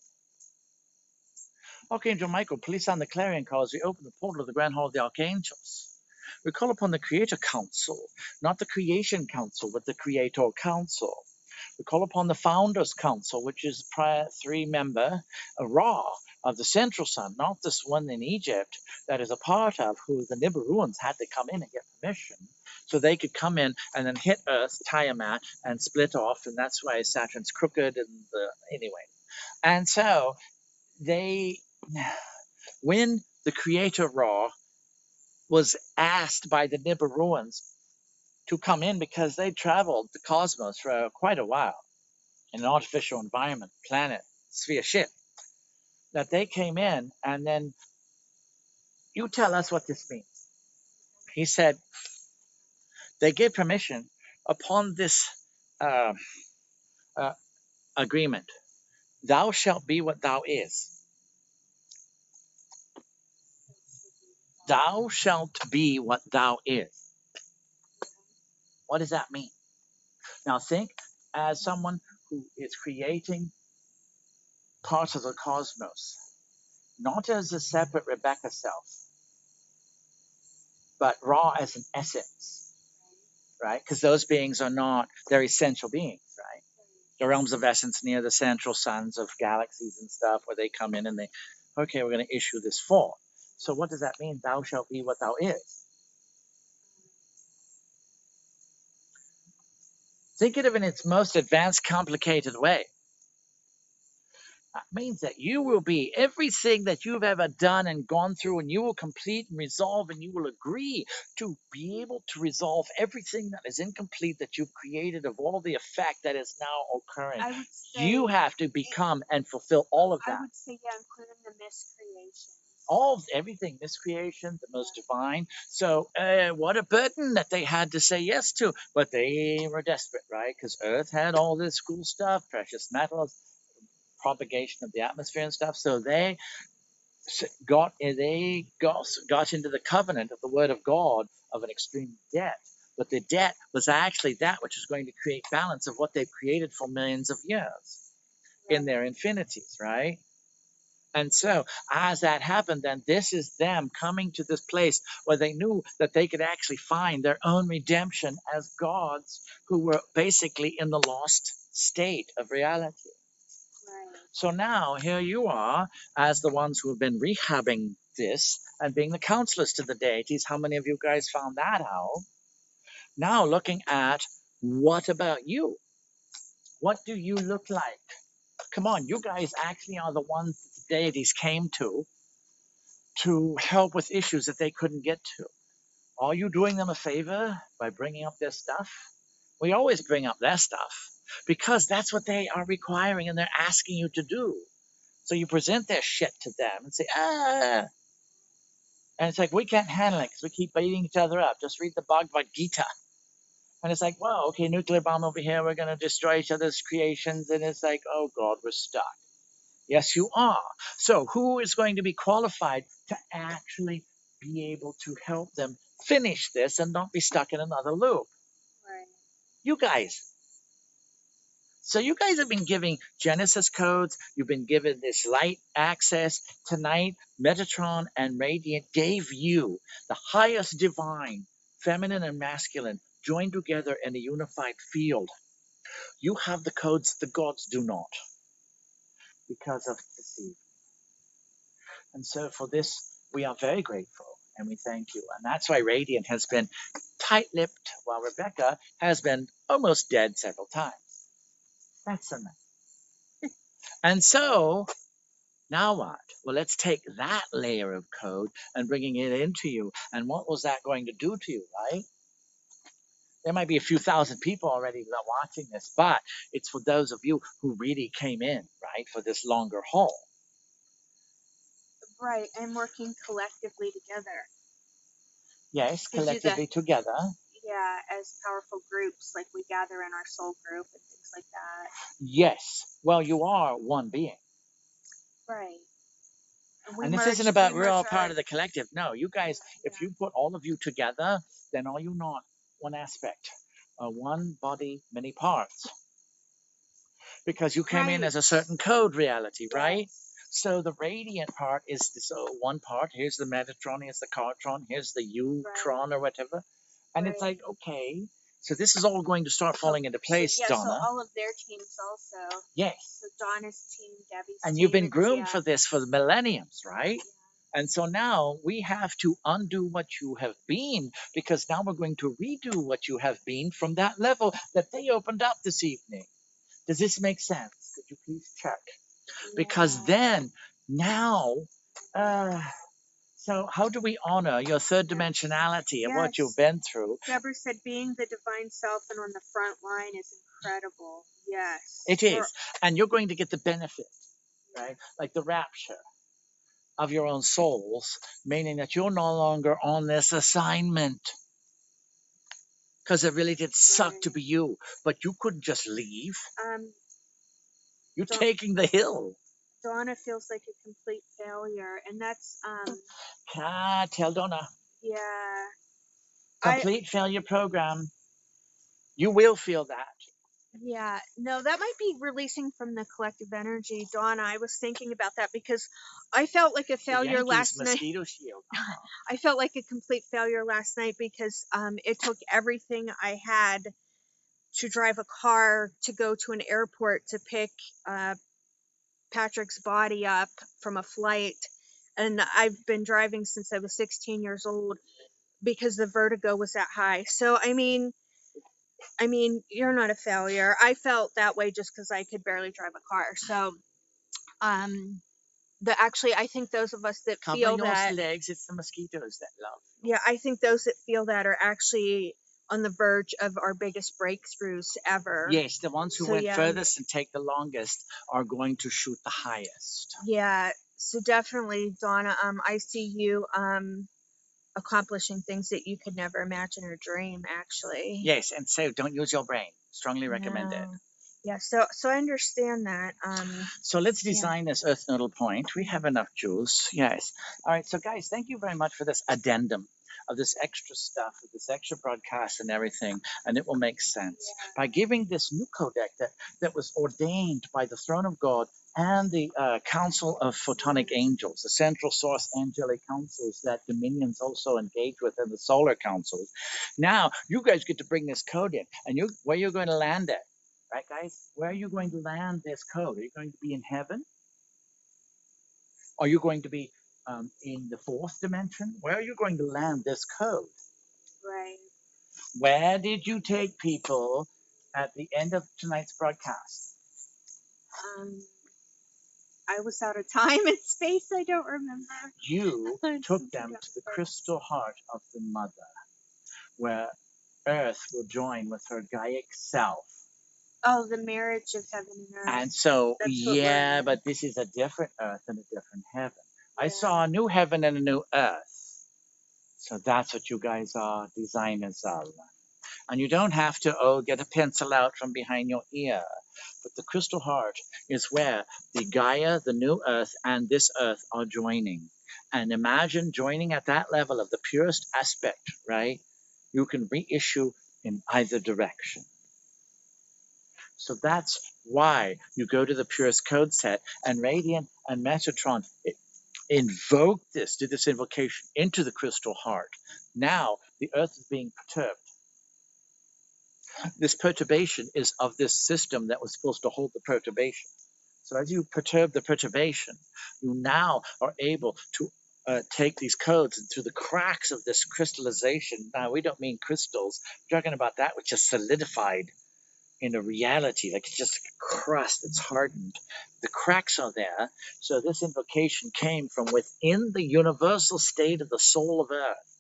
Archangel Michael, police on the clarion call as we open the portal of the Grand Hall of the Archangels. We call upon the Creator Council, not the Creation Council, but the Creator Council. We call upon the Founders Council, which is a 3-member Ra of the Central Sun, not this one in Egypt that is a part of who the Nibiruans had to come in and get permission so they could come in and then hit Earth, Tiamat, and split off, and that's why Saturn's crooked and anyway. And so when the Creator Ra was asked by the Nibiruans to come in, because they traveled the cosmos for quite a while in an artificial environment, planet, sphere ship, that they came in, and then, you tell us what this means. He said they gave permission upon this agreement. Thou shalt be what thou is. Thou shalt be what thou is. What does that mean? Now think as someone who is creating parts of the cosmos, not as a separate Rebecca self, but raw as an essence, right? Because those beings are not, they're essential beings, right? The realms of essence near the central suns of galaxies and stuff, where they come in and they, okay, we're going to issue this form. So what does that mean? Thou shalt be what thou is. Think of it in its most advanced, complicated way. That means that you will be everything that you've ever done and gone through, and you will complete and resolve, and you will agree to be able to resolve everything that is incomplete that you've created of all the effect that is now occurring. I would say You have to become and fulfill all of that. I would say, yeah, including the miscreations. All everything, miscreation, the most divine. So what a burden that they had to say yes to, but they were desperate, right? Because Earth had all this cool stuff, precious metals, propagation of the atmosphere and stuff. So they got into the covenant of the word of God of an extreme debt. But the debt was actually that which is going to create balance of what they've created for millions of years in their infinities, right? And so, as that happened, then this is them coming to this place where they knew that they could actually find their own redemption as gods who were basically in the lost state of reality. Right. So now, here you are, as the ones who have been rehabbing this and being the counselors to the deities. How many of you guys found that out? Now, looking at what about you? What do you look like? Come on, you guys actually are the ones that the deities came to help with issues that they couldn't get to. Are you doing them a favor by bringing up their stuff? We always bring up their stuff because that's what they are requiring and they're asking you to do. So you present their shit to them and say, and it's like, we can't handle it because we keep beating each other up. Just read the Bhagavad Gita. And it's like, well, okay, nuclear bomb over here. We're going to destroy each other's creations. And it's like, oh, God, we're stuck. Yes, you are. So who is going to be qualified to actually be able to help them finish this and not be stuck in another loop? Right. You guys. So you guys have been giving Genesis codes. You've been given this light access. Tonight, Metatron and Radiant gave you the highest divine, feminine and masculine, joined together in a unified field. You have the codes the gods do not because of the seed. And so for this, we are very grateful and we thank you. And that's why Radiant has been tight-lipped while Rebecca has been almost dead several times. That's so nice. And so now what? Well, let's take that layer of code and bringing it into you. And what was that going to do to you, right? There might be a few thousand people already watching this, but it's for those of you who really came in, right, for this longer haul. Right, and working collectively together. Yes, collectively together. Yeah, as powerful groups, like we gather in our soul group and things like that. Yes. Well, you are one being. Right. And this isn't about we're all part of the collective. No, you guys, if you put all of you together, then are you not one aspect? One body, many parts. Because you came in as a certain code reality, right? So the radiant part is this one part. Here's the Metatron, here's the Kartron, here's the U-tron or whatever. And it's like, okay, so this is all going to start falling into place, Donna. So all of their teams also. Yes. So Donna's team, Debbie's team. And you've been groomed for this for the millenniums, right? Yeah. And so now we have to undo what you have been, because now we're going to redo what you have been from that level that they opened up this evening. Does this make sense? Could you please check? Yeah. Because then, now, so how do we honor your third dimensionality of what you've been through? Deborah said being the divine self and on the front line is incredible. Yes. It is. And you're going to get the benefit, right? Like the rapture of your own souls, meaning that you're no longer on this assignment. Because it really did suck to be you, but you couldn't just leave. You're taking the hill. Donna feels like a complete failure, and that's tell Donna. Yeah. Complete failure program. You will feel that. Yeah, no, that might be releasing from the collective energy. Donna, I was thinking about that because I felt like a The failure Yankees last night. mosquito shield. I felt like a complete failure last night because it took everything I had to drive a car to go to an airport to pick uh, Patrick's body up from a flight. And I've been driving since I was 16 years old because the vertigo was that high. So, you're not a failure. I felt that way just because I could barely drive a car. So, um, I think those of us that Cover feel your that, legs. It's the mosquitoes that love. yeah, I think those that feel that are actually on the verge of our biggest breakthroughs ever. Yes, the ones who So, went yeah, furthest and take the longest are going to shoot the highest. yeah. So definitely, Donna, I see you accomplishing things that you could never imagine or dream, actually. Yes, and so don't use your brain. Strongly recommended. No. Yeah, so I understand that. So let's design this Earth Nodal point. We have enough juice. Yes. All right. So guys, thank you very much for this addendum of this extra stuff, of this extra broadcast and everything, and it will make sense. By giving this new codec that was ordained by the throne of God and the Council of Photonic Angels, the central source angelic councils that Dominions also engage with, and the solar councils. Now you guys get to bring this code in, and where you're going to land it. Right, guys? Where are you going to land this code? Are you going to be in heaven? Are you going to be in the fourth dimension? Where are you going to land this code? Right. Where did you take people at the end of tonight's broadcast? I was out of time and space. I don't remember. You took them to the crystal heart of the mother, where Earth will join with her Gaiac self. Oh, the marriage of heaven and earth. And so, yeah, but this is a different Earth and a different heaven. Yeah. I saw a new heaven and a new Earth. So that's what you guys are, designers of. And you don't have to, get a pencil out from behind your ear. But the crystal heart is where the Gaia, the new Earth, and this Earth are joining. And imagine joining at that level of the purest aspect, right? You can reissue in either direction. So that's why you go to the purest code set, and Radiant and Metatron invoke this, do this invocation into the crystal heart. Now the Earth is being perturbed. This perturbation is of this system that was supposed to hold the perturbation. So as you perturb the perturbation, you now are able to take these codes, and through the cracks of this crystallization. Now we don't mean crystals. We're talking about that which is solidified in a reality, like it's just crust, it's hardened. The cracks are there. So this invocation came from within the universal state of the soul of Earth.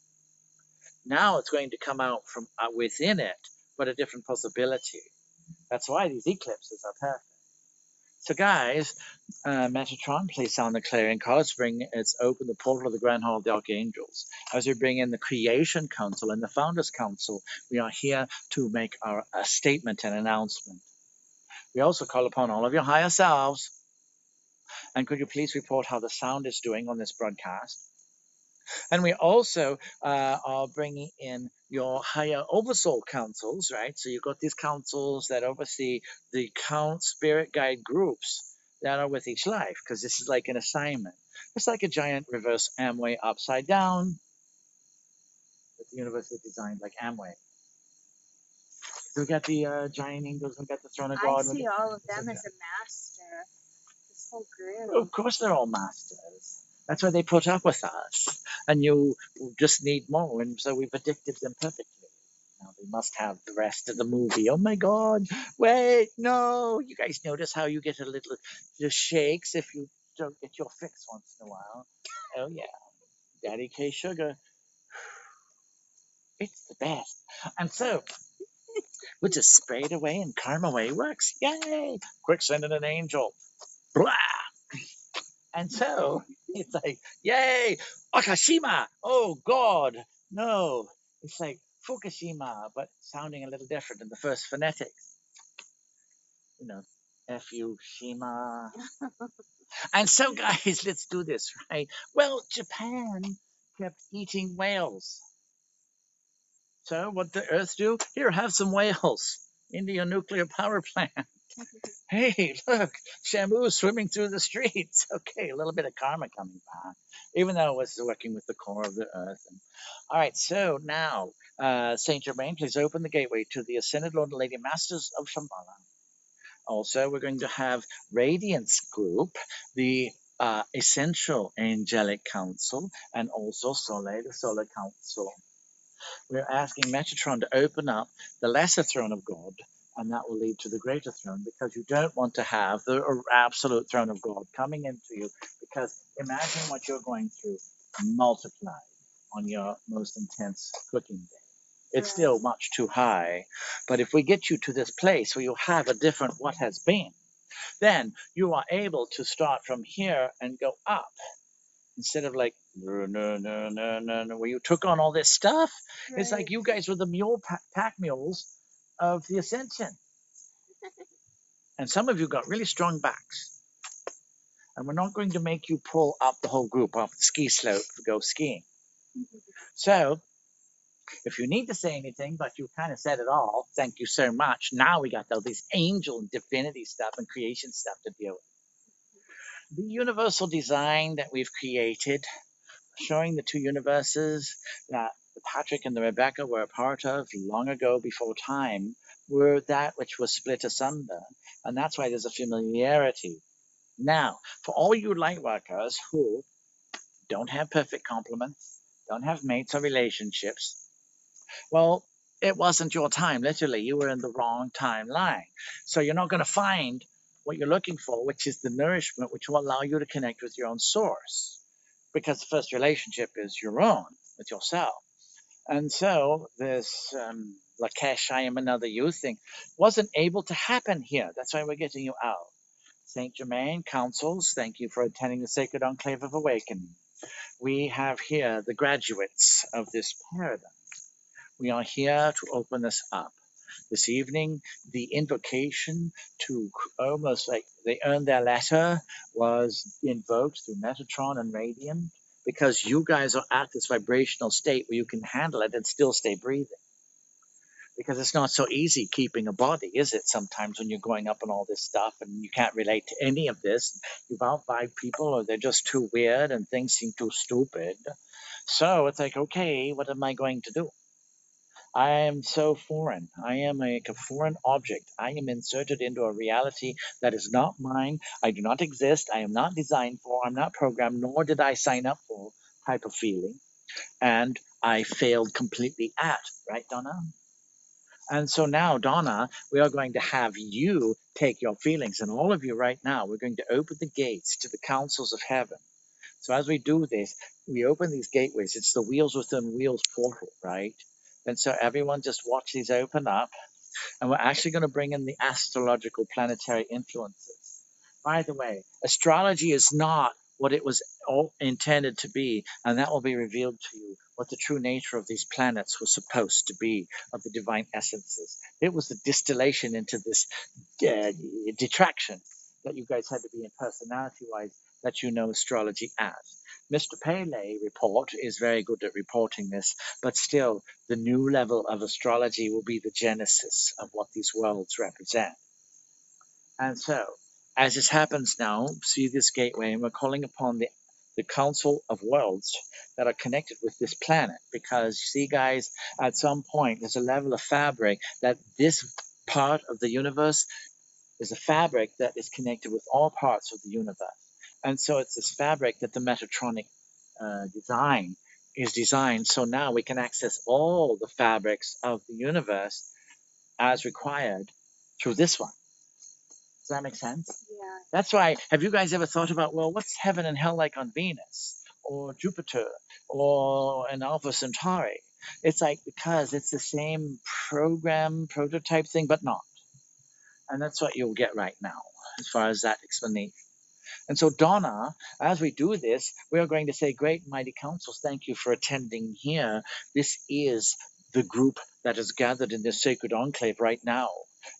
Now it's going to come out from within it, but a different possibility. That's why these eclipses are perfect. So guys, Metatron, please sound the clarion call. It's open the portal of the Grand Hall of the Archangels. As we bring in the Creation Council and the Founders Council, we are here to make a statement and announcement. We also call upon all of your higher selves. And could you please report how the sound is doing on this broadcast? And we also are bringing in your higher oversoul councils, right? So you've got these councils that oversee the spirit guide groups that are with each life, because this is like an assignment. It's like a giant reverse Amway upside down. But the universe is designed like Amway. So we got the giant angels, we got the throne of God. I see all of them as a master. This whole group. Of course they're all masters. That's why they put up with us. And you just need more. And so we've addicted them perfectly. Now they must have the rest of the movie. Oh my God. Wait, no. You guys notice how you get a little shakes if you don't get your fix once in a while. Oh yeah. Daddy K Sugar. It's the best. And so we just spray it away and karma way works. Yay. Quick, send in an angel. Blah. And so it's like, yay, Akashima. Oh God, no. It's like Fukushima, but sounding a little different in the first phonetics. You know, F-U-Shima. And so, guys, let's do this, right? Well, Japan kept eating whales. So what did the Earth do? Here, have some whales. into your nuclear power plant. Hey, look, Shamu swimming through the streets. Okay, a little bit of karma coming back, even though it was working with the core of the earth. All right, so now, Saint Germain, please open the gateway to the Ascended Lord and Lady Masters of Shambhala. Also, we're going to have Radiance Group, the Essential Angelic Council, and also Soleil, the Solar Council. We're asking Metatron to open up the lesser throne of God, and that will lead to the greater throne, because you don't want to have the absolute throne of God coming into you, because imagine what you're going through multiplied on your most intense cooking day. It's still much too high, but if we get you to this place where you have a different what has been, then you are able to start from here and go up instead of like no, no, no, no, no, no, where you took on all this stuff. Right. It's like you guys were the pack mules of the ascension, and some of you got really strong backs. And we're not going to make you pull up the whole group off the ski slope to go skiing. So, if you need to say anything, but you kind of said it all, thank you so much. Now we got all this angel and divinity stuff and creation stuff to deal with. The universal design that we've created, showing the two universes that the Patrick and the Rebecca were a part of long ago before time, were that which was split asunder. And that's why there's a familiarity. Now, for all you light workers who don't have perfect complements, don't have mates or relationships, well, it wasn't your time. Literally, you were in the wrong timeline. So you're not going to find what you're looking for, which is the nourishment which will allow you to connect with your own source. Because the first relationship is your own, with yourself. And so this Lakesh, I am another you thing wasn't able to happen here. That's why we're getting you out. Saint Germain councils, thank you for attending the Sacred Enclave of Awakening. We have here the graduates of this paradigm. We are here to open this up. This evening, the invocation to almost like they earned their letter was invoked through Metatron and Radiant, because you guys are at this vibrational state where you can handle it and still stay breathing. Because it's not so easy keeping a body, is it? Sometimes when you're going up and all this stuff and you can't relate to any of this, you've outvibed people or they're just too weird and things seem too stupid. So it's like, okay, what am I going to do? I am so foreign. I am like a foreign object. I am inserted into a reality that is not mine. I do not exist. I am not designed for. I'm not programmed, nor did I sign up for type of feeling. And I failed completely at, right, Donna? And so now, Donna, we are going to have you take your feelings, and all of you right now, we're going to open the gates to the councils of heaven. So as we do this, we open these gateways. It's the wheels within wheels portal, right? And so everyone just watch these open up. And we're actually going to bring in the astrological planetary influences. By the way, astrology is not what it was all intended to be, and that will be revealed to you what the true nature of these planets was supposed to be, of the divine essences. It was the distillation into this detraction that you guys had to be in personality-wise that you know astrology as. Mr. Pele report is very good at reporting this, but still, the new level of astrology will be the genesis of what these worlds represent. And so, as this happens now, see this gateway, and we're calling upon the Council of Worlds that are connected with this planet. Because, see, guys, at some point, there's a level of fabric that this part of the universe is a fabric that is connected with all parts of the universe. And so it's this fabric that the Metatronic design is designed. So now we can access all the fabrics of the universe as required through this one. Does that make sense? Yeah. That's why, have you guys ever thought about, well, what's heaven and hell like on Venus or Jupiter or an Alpha Centauri? It's like, because it's the same prototype thing, but not. And that's what you'll get right now, as far as that explanation. And so, Donna, as we do this, we are going to say, great and mighty councils, thank you for attending here. This is the group that is gathered in this sacred enclave right now.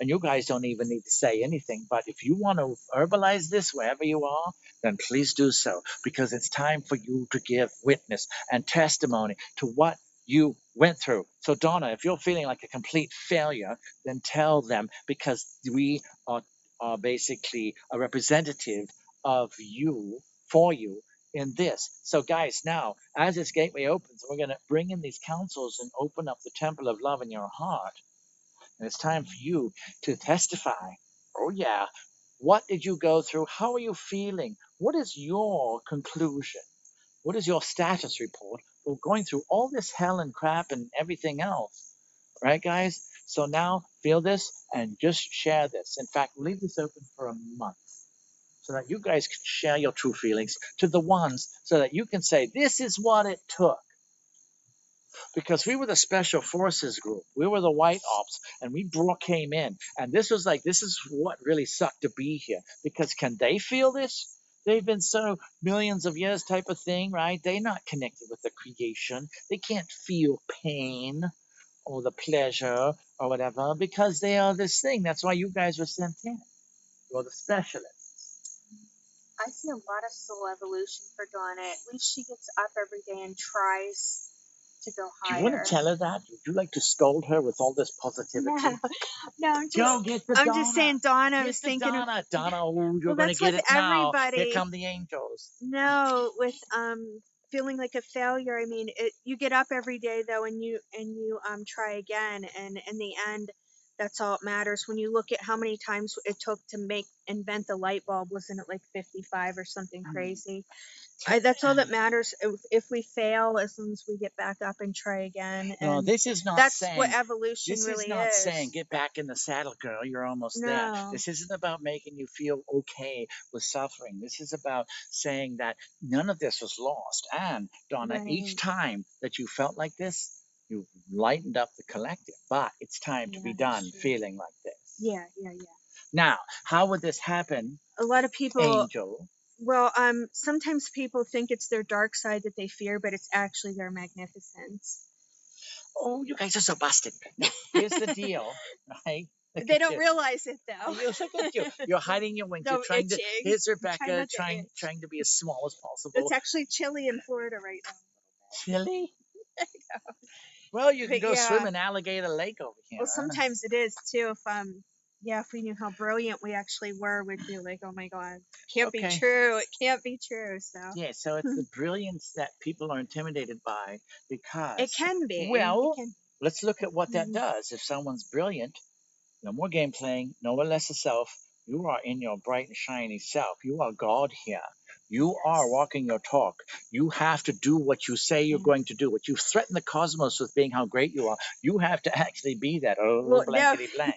And you guys don't even need to say anything, but if you want to verbalize this wherever you are, then please do so, because it's time for you to give witness and testimony to what you went through. So, Donna, if you're feeling like a complete failure, then tell them, because we are basically a representative of you, for you, in this. So, guys, now, as this gateway opens, we're going to bring in these councils and open up the temple of love in your heart. And it's time for you to testify. Oh, yeah. What did you go through? How are you feeling? What is your conclusion? What is your status report for going through all this hell and crap and everything else? Right, guys? So now feel this and just share this. In fact, leave this open for a month so that you guys can share your true feelings to the ones so that you can say, this is what it took. Because we were the special forces group. We were the white ops, and we came in. And this was like, this is what really sucked to be here. Because can they feel this? They've been so millions of years type of thing, right? They're not connected with the creation. They can't feel pain or the pleasure or whatever because they are this thing. That's why you guys were sent in. You're the specialists. I see a lot of soul evolution for Donna. At least she gets up every day and tries to go Do you higher. want to tell her that? Would you like to scold her with all this positivity? No, I'm just saying, Donna. I was thinking Donna. Donna, oh, you're well, going to that's get with it now. everybody. Here come the angels. No, with feeling like a failure. I mean, you get up every day though, and you try again, and in the end, that's all that matters. When you look at how many times it took to invent the light bulb, wasn't it like 55 or something crazy? That's all that matters. If we fail, as long as we get back up and try again. No, And this is not that's saying, what evolution this really is not is. saying get back in the saddle, girl. You're almost there. No. This isn't about making you feel okay with suffering. This is about saying that none of this was lost. And Donna, each Right. time that you felt like this, you lightened up the collective. But it's time to be done feeling like this. Yeah. Now, how would this happen, A lot of people, Angel? well, sometimes people think it's their dark side that they fear, but it's actually their magnificence. Oh, you guys are so busted. Now, here's the deal, right? They don't realize it though. You look at you. You're hiding your wings. No, You're trying itching. to. Here's Rebecca Trying trying to be as small as possible. It's actually chilly in Florida right now. Chilly? Well, you can go swim in Alligator Lake over here. Well, sometimes it is too. If we knew how brilliant we actually were, we'd be like, oh my God, can't be true. It can't be true. So yeah, so it's the brilliance that people are intimidated by because it can be. Well, let's look at what that does. If someone's brilliant, no more game playing, no more lesser self. You are in your bright and shiny self. You are God here. You are walking your talk. You have to do what you say you're going to do. What you threaten the cosmos with being how great you are. You have to actually be that. Oh, blankety blank.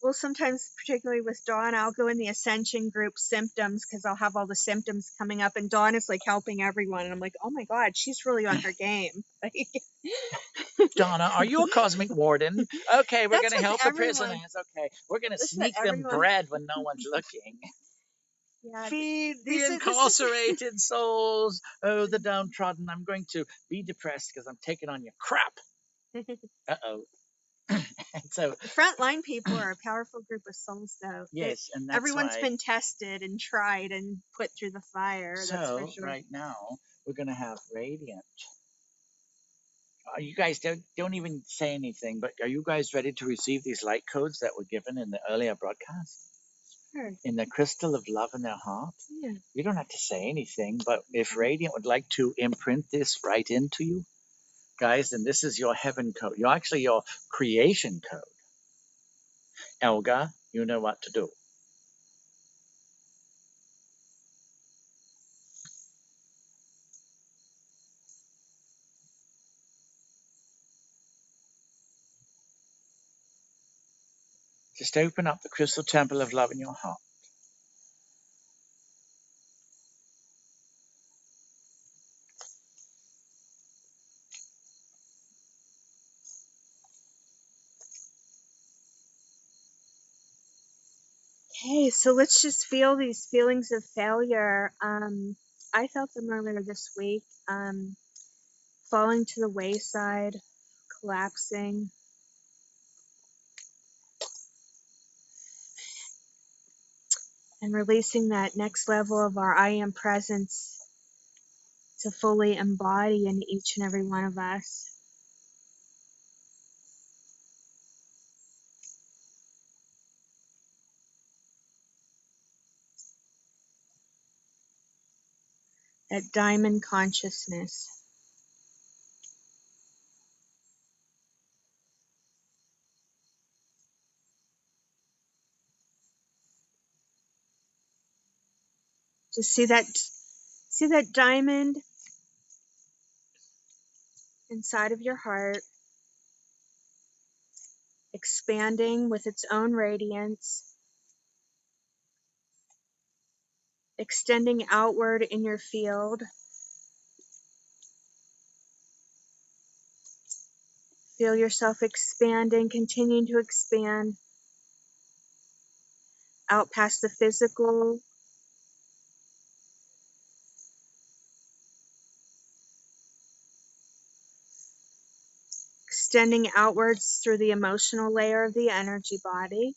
Well, sometimes, particularly with Dawn, I'll go in the Ascension group symptoms because I'll have all the symptoms coming up, and Dawn is like helping everyone, and I'm like, oh my God, she's really on her game. Donna, are you a cosmic warden? Okay, we're going to help the prisoners. Okay, we're going to sneak them bread when no one's looking. Yeah, feed the incarcerated souls. Oh, the downtrodden. I'm going to be depressed because I'm taking on your crap. Uh-oh. So frontline people are a powerful group of souls, though. Yes, and that's everyone's been tested and tried and put through the fire. So that's for sure. Right now we're going to have Radiant. You guys don't even say anything, but are you guys ready to receive these light codes that were given in the earlier broadcast? Sure. In the crystal of love in their heart? Yeah. You don't have to say anything, but if Radiant would like to imprint this right into you, guys, then this is your heaven code. You're actually your creation code. Elga, you know what to do. Just open up the crystal temple of love in your heart. Okay, so let's just feel these feelings of failure. I felt them earlier this week. Falling to the wayside, collapsing. And releasing that next level of our I am presence to fully embody in each and every one of us. that diamond consciousness. Just see that diamond inside of your heart, expanding with its own radiance, extending outward in your field. Feel yourself expanding, continuing to expand out past the physical, extending outwards through the emotional layer of the energy body.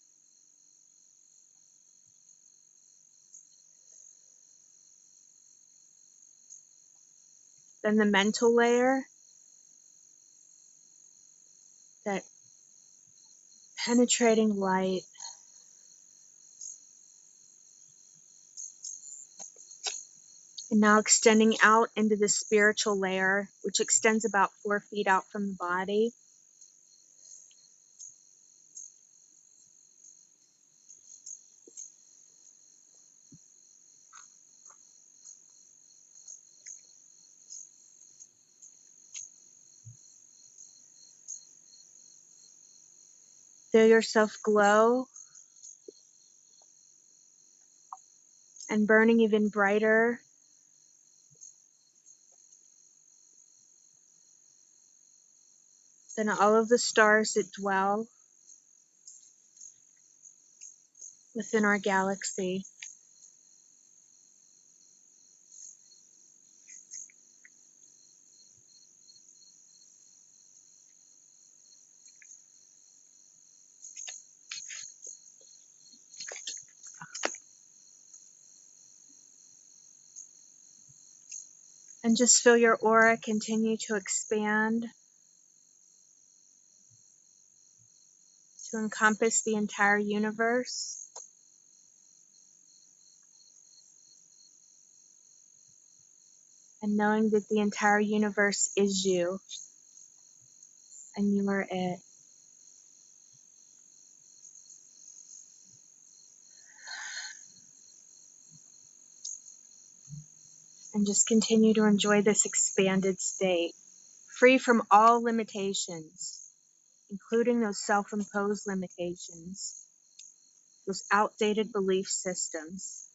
Then the mental layer, that penetrating light. And now extending out into the spiritual layer, which extends about 4 feet out from the body. Feel yourself glow and burning even brighter than all of the stars that dwell within our galaxy. And just feel your aura continue to expand to encompass the entire universe. And knowing that the entire universe is you, and you are it. And just continue to enjoy this expanded state, free from all limitations, including those self-imposed limitations, those outdated belief systems,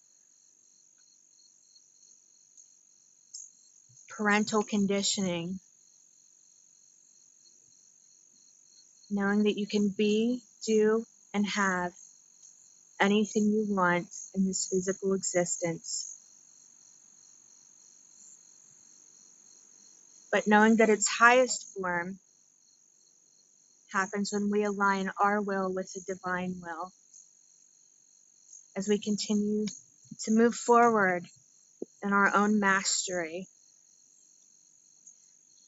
parental conditioning, knowing that you can be, do, and have anything you want in this physical existence, but knowing that its highest form happens when we align our will with the divine will, as we continue to move forward in our own mastery.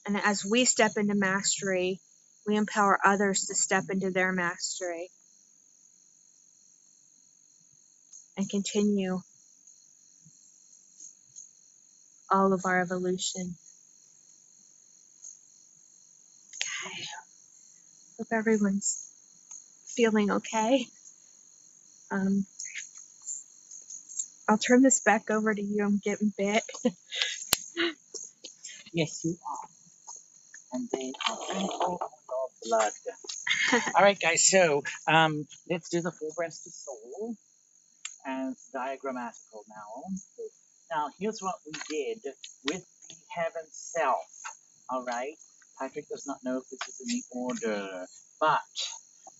And as we step into mastery, we empower others to step into their mastery and continue all of our evolution. Okay. Hope everyone's feeling okay. I'll turn this back over to you. I'm getting bit. Yes, you are. And they are all blood. All right, guys. So let's do the full breast of soul and diagrammatical now. So, now, here's what we did with the heaven self. All right. Patrick does not know if this is in the order, but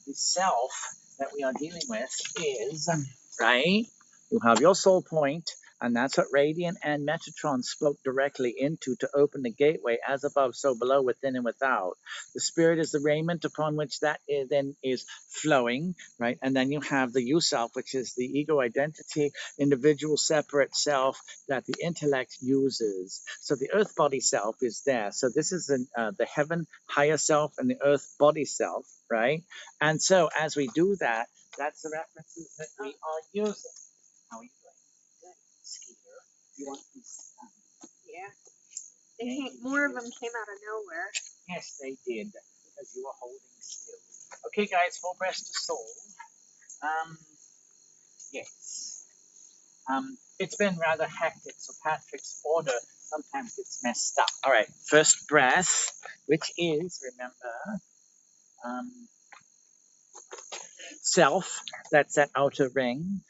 the self that we are dealing with is, right? You have your soul point, and that's what Radiant and Metatron spoke directly into to open the gateway, as above, so below, within and without. The spirit is the raiment upon which that then is flowing, right? And then you have the you self, which is the ego identity, individual separate self that the intellect uses. So the earth body self is there. So this is the heaven higher self and the earth body self, right? And so as we do that, that's the references that we are using. How are you doing? Good. Skeeter. You want this? Yeah. More of them came out of nowhere. Yes, they did, because you were holding still. Okay, guys, full breast to soul. Yes. It's been rather hectic, so Patrick's order sometimes gets messed up. All right, first breath, which is, remember, self, that's that outer ring.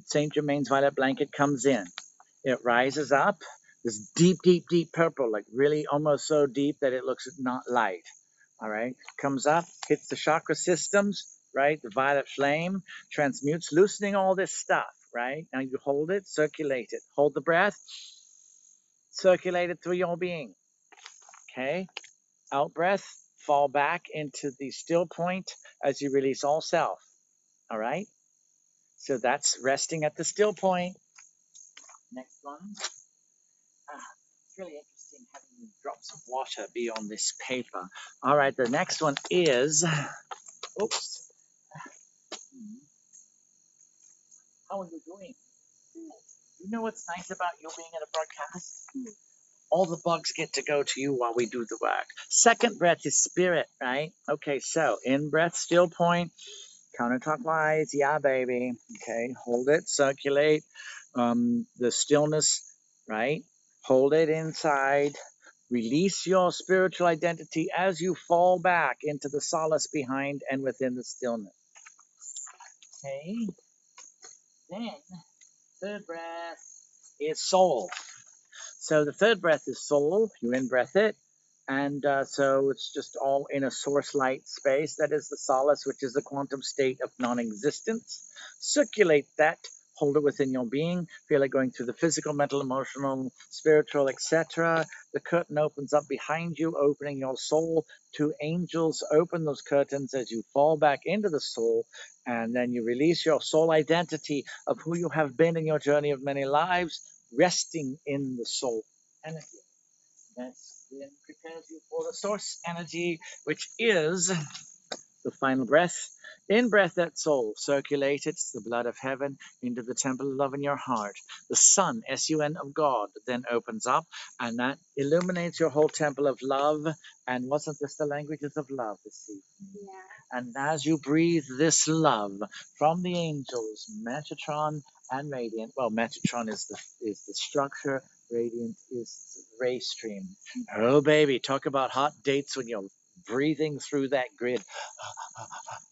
Saint Germain's violet blanket comes in. It rises up, this deep, deep, deep purple, like really almost so deep that it looks not light. All right, comes up, hits the chakra systems, right? The violet flame transmutes, loosening all this stuff, right? Now you hold it, circulate it, hold the breath, circulate it through your being. Okay, out breath, fall back into the still point as you release all self. All right, so that's resting at the still point. Next one. It's really interesting having drops of water be on this paper. All right, the next one is, oops. How are you doing? You know what's nice about you being in a broadcast? All the bugs get to go to you while we do the work. Second breath is spirit, right? Okay, so in breath, still point, counterclockwise, yeah, baby. Okay, hold it, circulate the stillness, right? Hold it inside. Release your spiritual identity as you fall back into the solace behind and within the stillness. Okay, then third breath is soul. So the third breath is soul. You in-breath it. And so it's just all in a source light space. That is the solace, which is the quantum state of non-existence. Circulate that. Hold it within your being. Feel it going through the physical, mental, emotional, spiritual, etc. The curtain opens up behind you, opening your soul. Two angels open those curtains as you fall back into the soul. And then you release your soul identity of who you have been in your journey of many lives, resting in the soul energy. That then prepares you for the source energy, which is the final breath. In breath, that soul circulated, the blood of heaven, into the temple of love in your heart. The sun, S-U-N of God, then opens up, and that illuminates your whole temple of love. And wasn't this the languages of love this evening? Yeah. And as you breathe this love from the angels, Metatron and Radiant, well, Metatron is the structure, Radiant is the ray stream. Oh, baby, talk about hot dates when you're breathing through that grid.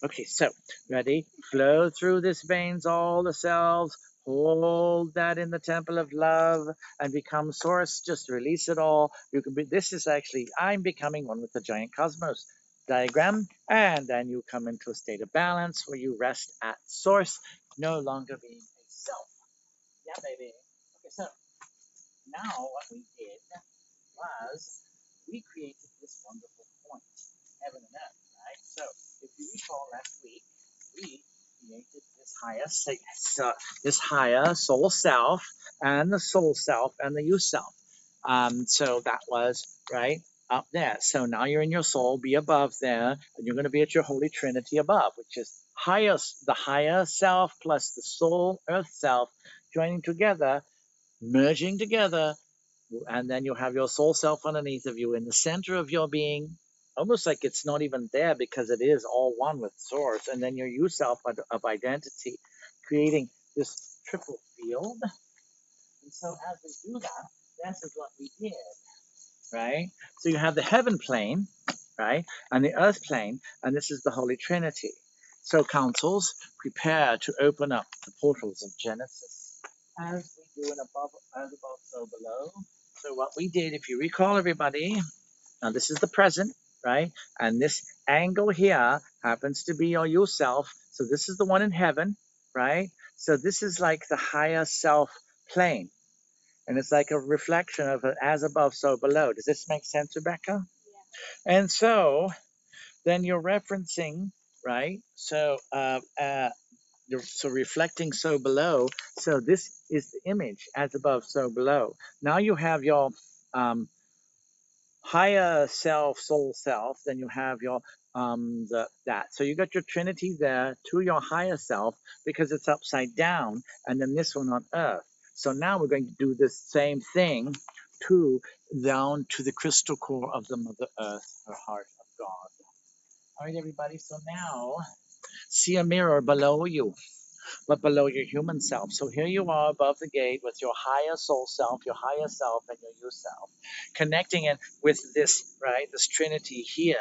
Okay, so ready? Flow through these veins, all the cells. Hold that in the temple of love and become source. Just release it all. You can be. This is actually I'm becoming one with the giant cosmos diagram, and then you come into a state of balance where you rest at source, no longer being a self. Yeah, baby. Okay, so now what we did was we created this wonderful point, heaven and earth, right? So if you recall last week, we created this higher soul self and the soul self and the you self. So that was right up there. So now you're in your soul, be above there, and you're going to be at your Holy Trinity above, which is the higher self plus the soul earth self joining together, merging together, and then you have your soul self underneath of you in the center of your being, almost like it's not even there because it is all one with source, and then your you self of identity, creating this triple field. And so as we do that, this is what we did, right? So you have the heaven plane, right, and the earth plane, and this is the Holy Trinity. So councils, prepare to open up the portals of Genesis, as we do in above, as above, so below. So what we did, if you recall, everybody, now this is the present, right? And this angle here happens to be your you self. So this is the one in heaven, right? So this is like the higher self plane. And it's like a reflection of it, as above, so below. Does this make sense, Rebecca? Yeah. And so then you're referencing, right? So so reflecting so below. So this is the image, as above, so below. Now you have your higher self, soul self. Then you have your that. So you got your Trinity there to your higher self because it's upside down, and then this one on earth. So now we're going to do the same thing to down to the crystal core of the Mother Earth, her heart of God. All right, everybody. So now see a mirror below you, but below your human self. So here you are above the gate with your higher soul self, your higher self, and your you self, connecting it with this, right, this trinity here.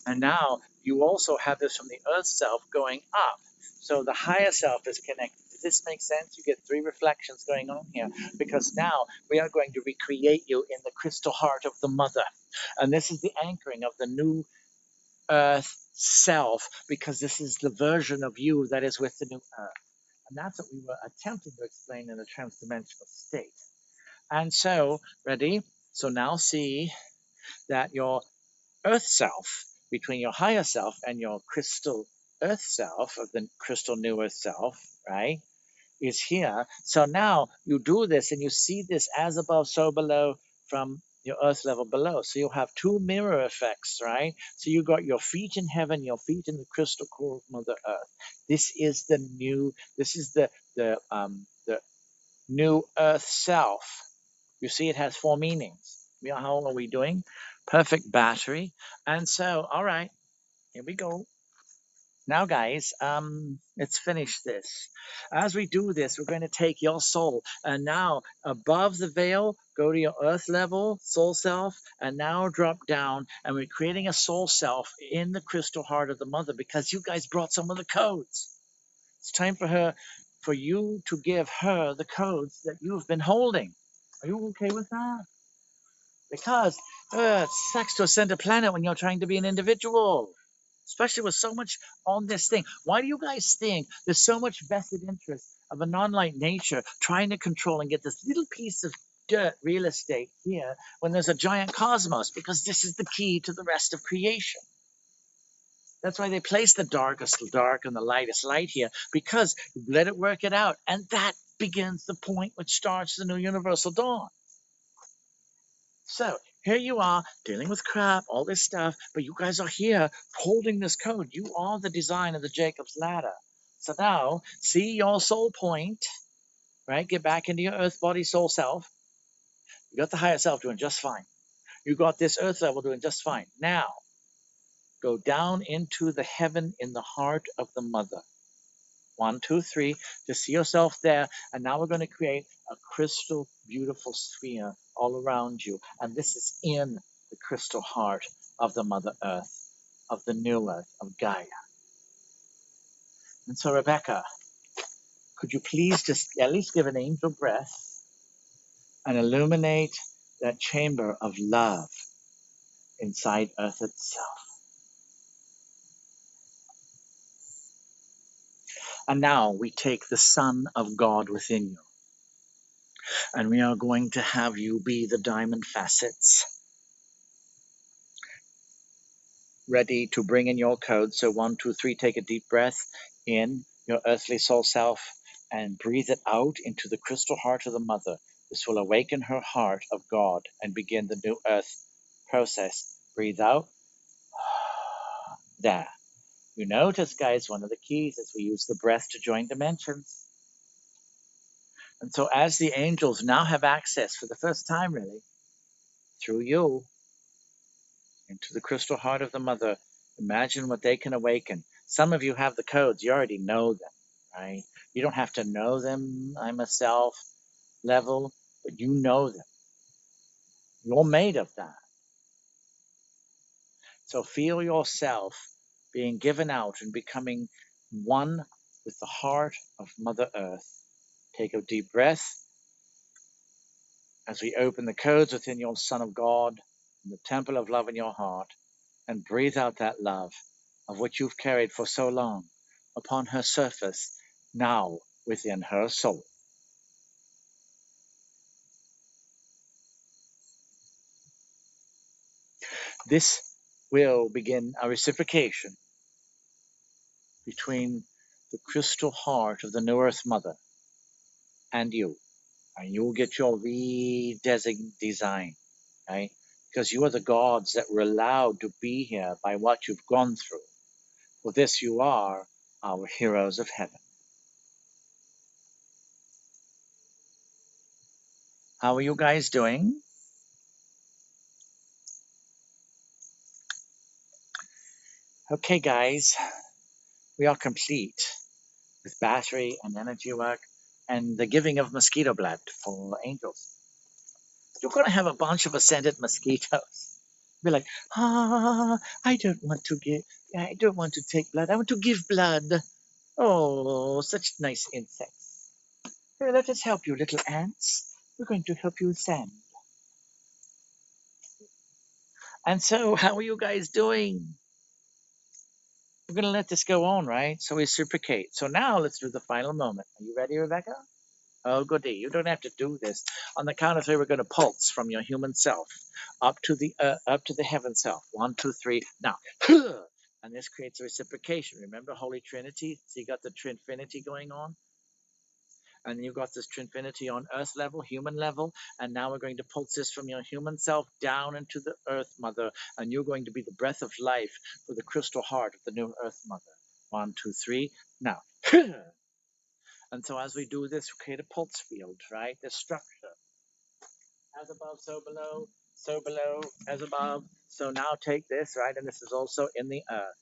And now you also have this from the earth self going up. So the higher self is connected. Does this make sense? You get three reflections going on here because now we are going to recreate you in the crystal heart of the mother. And this is the anchoring of the new earth self because this is the version of you that is with the new earth. And that's what we were attempting to explain in the transdimensional state. And so, ready? So now see that your earth self, between your higher self and your crystal earth self, of the crystal new earth self, right, is here. So now you do this and you see this as above, so below from your earth level below. So you'll have two mirror effects, right? So you got your feet in heaven, your feet in the crystal core of Mother Earth. This is the new, this is the new earth self. You see, it has four meanings. How are we doing? Perfect battery. And so, all right, here we go. Now, guys, let's finish this. As we do this, we're going to take your soul and now above the veil, go to your earth level, soul self, and now drop down. And we're creating a soul self in the crystal heart of the mother because you guys brought some of the codes. It's time for you to give her the codes that you've been holding. Are you okay with that? Because it sucks to ascend a planet when you're trying to be an individual, especially with so much on this thing. Why do you guys think there's so much vested interest of a non-light nature trying to control and get this little piece of dirt real estate here when there's a giant cosmos? Because this is the key to the rest of creation. That's why they place the darkest dark and the lightest light here, because you let it work it out. And that begins the point which starts the new universal dawn. So here you are dealing with crap, all this stuff, but you guys are here holding this code. You are the design of the Jacob's ladder. So now see your soul point, right? Get back into your earth body soul self. You got the higher self doing just fine. You got this earth level doing just fine. Now go down into the heaven in the heart of the mother. 1, 2, 3. Just see yourself there. And now we're going to create a crystal beautiful sphere all around you. And this is in the crystal heart of the Mother Earth, of the new earth, of Gaia. And so, Rebecca, could you please just at least give an angel breath and illuminate that chamber of love inside Earth itself? And now we take the Son of God within you. And we are going to have you be the diamond facets, ready to bring in your code. So 1, 2, 3, take a deep breath in your earthly soul self and breathe it out into the crystal heart of the mother. This will awaken her heart of God and begin the new earth process. Breathe out. There. You notice, guys, one of the keys is we use the breath to join dimensions. And so as the angels now have access for the first time, really, through you, into the crystal heart of the mother, imagine what they can awaken. Some of you have the codes. You already know them, right? You don't have to know them, I'm a self level, but you know them. You're made of that. So feel yourself being given out and becoming one with the heart of Mother Earth. Take a deep breath as we open the codes within your Son of God, in the temple of love in your heart, and breathe out that love of which you've carried for so long upon her surface, now within her soul. This will begin a reciprocation between the crystal heart of the New Earth Mother and you. And you'll get your redesign, right? Because you are the gods that were allowed to be here by what you've gone through. For this you are our heroes of heaven. How are you guys doing? Okay, guys, we are complete with battery and energy work and the giving of mosquito blood for angels. You're going to have a bunch of ascended mosquitoes. Be like, I don't want to give, I don't want to take blood. I want to give blood. Oh, such nice insects. Here, let us help you, little ants. We're going to help you ascend. And so, how are you guys doing? We're going to let this go on, right? So we reciprocate. So now let's do the final moment. Are you ready, Rebecca? Oh, goody. You don't have to do this. On the count of three, we're going to pulse from your human self up to the heaven self. 1, 2, 3. Now, and this creates a reciprocation. Remember Holy Trinity? So you got the Trinfinity going on, and you've got this Trinfinity on Earth level, human level, and now we're going to pulse this from your human self down into the Earth Mother, and you're going to be the breath of life for the crystal heart of the new Earth Mother. 1, 2, 3. Now. And so as we do this, we create a pulse field, right? This structure. As above, so below, as above. So now take this, right? And this is also in the earth.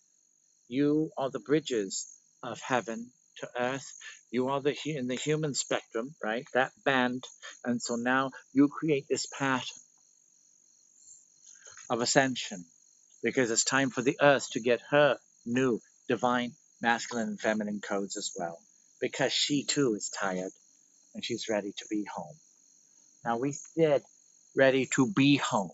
You are the bridges of heaven to earth. You are in the human spectrum, right? That band. And so now you create this path of ascension because it's time for the earth to get her new divine masculine and feminine codes as well. Because she too is tired and she's ready to be home. Now we said ready to be home.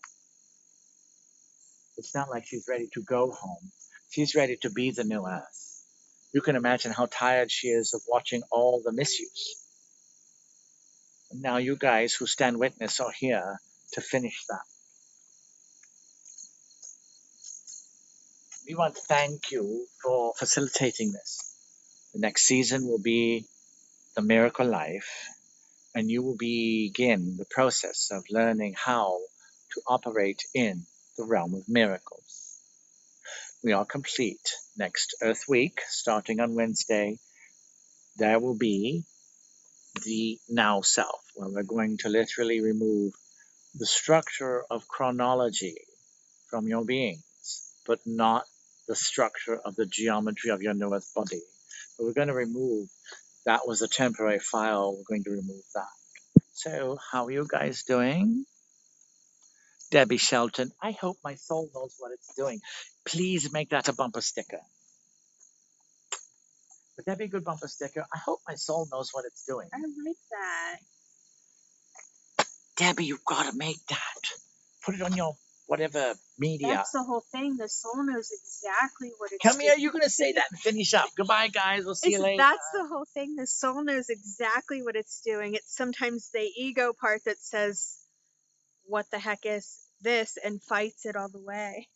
It's not like she's ready to go home. She's ready to be the new Earth. You can imagine how tired she is of watching all the misuse. And now you guys who stand witness are here to finish that. We want to thank you for facilitating this. The next season will be the miracle life, and you will begin the process of learning how to operate in the realm of miracles. We are complete. Next Earth Week, starting on Wednesday, there will be the now self, where we're going to literally remove the structure of chronology from your beings, but not the structure of the geometry of your new Earth body. But we're going to remove, that was a temporary file, we're going to remove that. So, how are you guys doing? Debbie Shelton, I hope my soul knows what it's doing. Please make that a bumper sticker. Would that be a good bumper sticker? I hope my soul knows what it's doing. I like that. Debbie, you've got to make that. Put it on your whatever media. That's the whole thing. The soul knows exactly what it's Come doing. here, you're going to say that and finish up. Goodbye, guys. We'll see you later. That's the whole thing. The soul knows exactly what it's doing. It's sometimes the ego part that says, what the heck is this, and fights it all the way.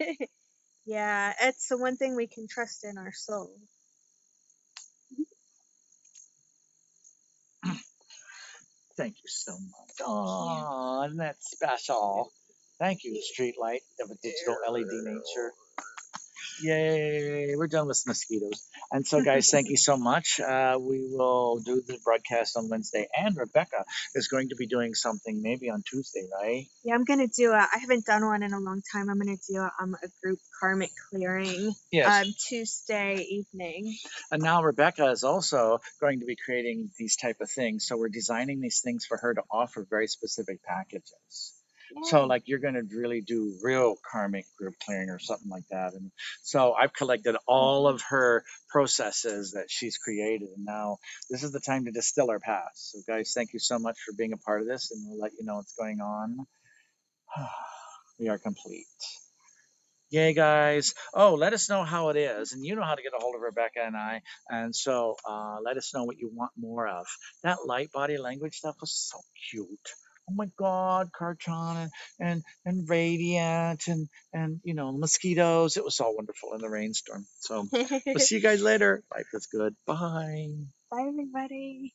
Yeah, it's the one thing we can trust in our soul. Thank you so much. Oh, isn't that special? Thank you, Streetlight of a digital LED nature. Yay, we're done with mosquitoes. And so, guys, thank you so much. We will do the broadcast on Wednesday, and Rebecca is going to be doing something maybe on Tuesday, right? Yeah, I'm going to do I haven't done one in a long time. I'm going to do a group karmic clearing Tuesday evening. And now Rebecca is also going to be creating these type of things. So we're designing these things for her to offer very specific packages. So like you're going to really do real karmic group clearing or something like that. And so I've collected all of her processes that she's created. And now this is the time to distill our past. So guys, thank you so much for being a part of this. And we'll let you know what's going on. We are complete. Yay, guys. Oh, let us know how it is. And you know how to get a hold of Rebecca and I. And so let us know what you want more of. That light body language stuff was so cute. Oh my God, Kartron and Radiant and you know, mosquitoes. It was all wonderful in the rainstorm. So we'll see you guys later. Life is good. Bye. Bye, everybody.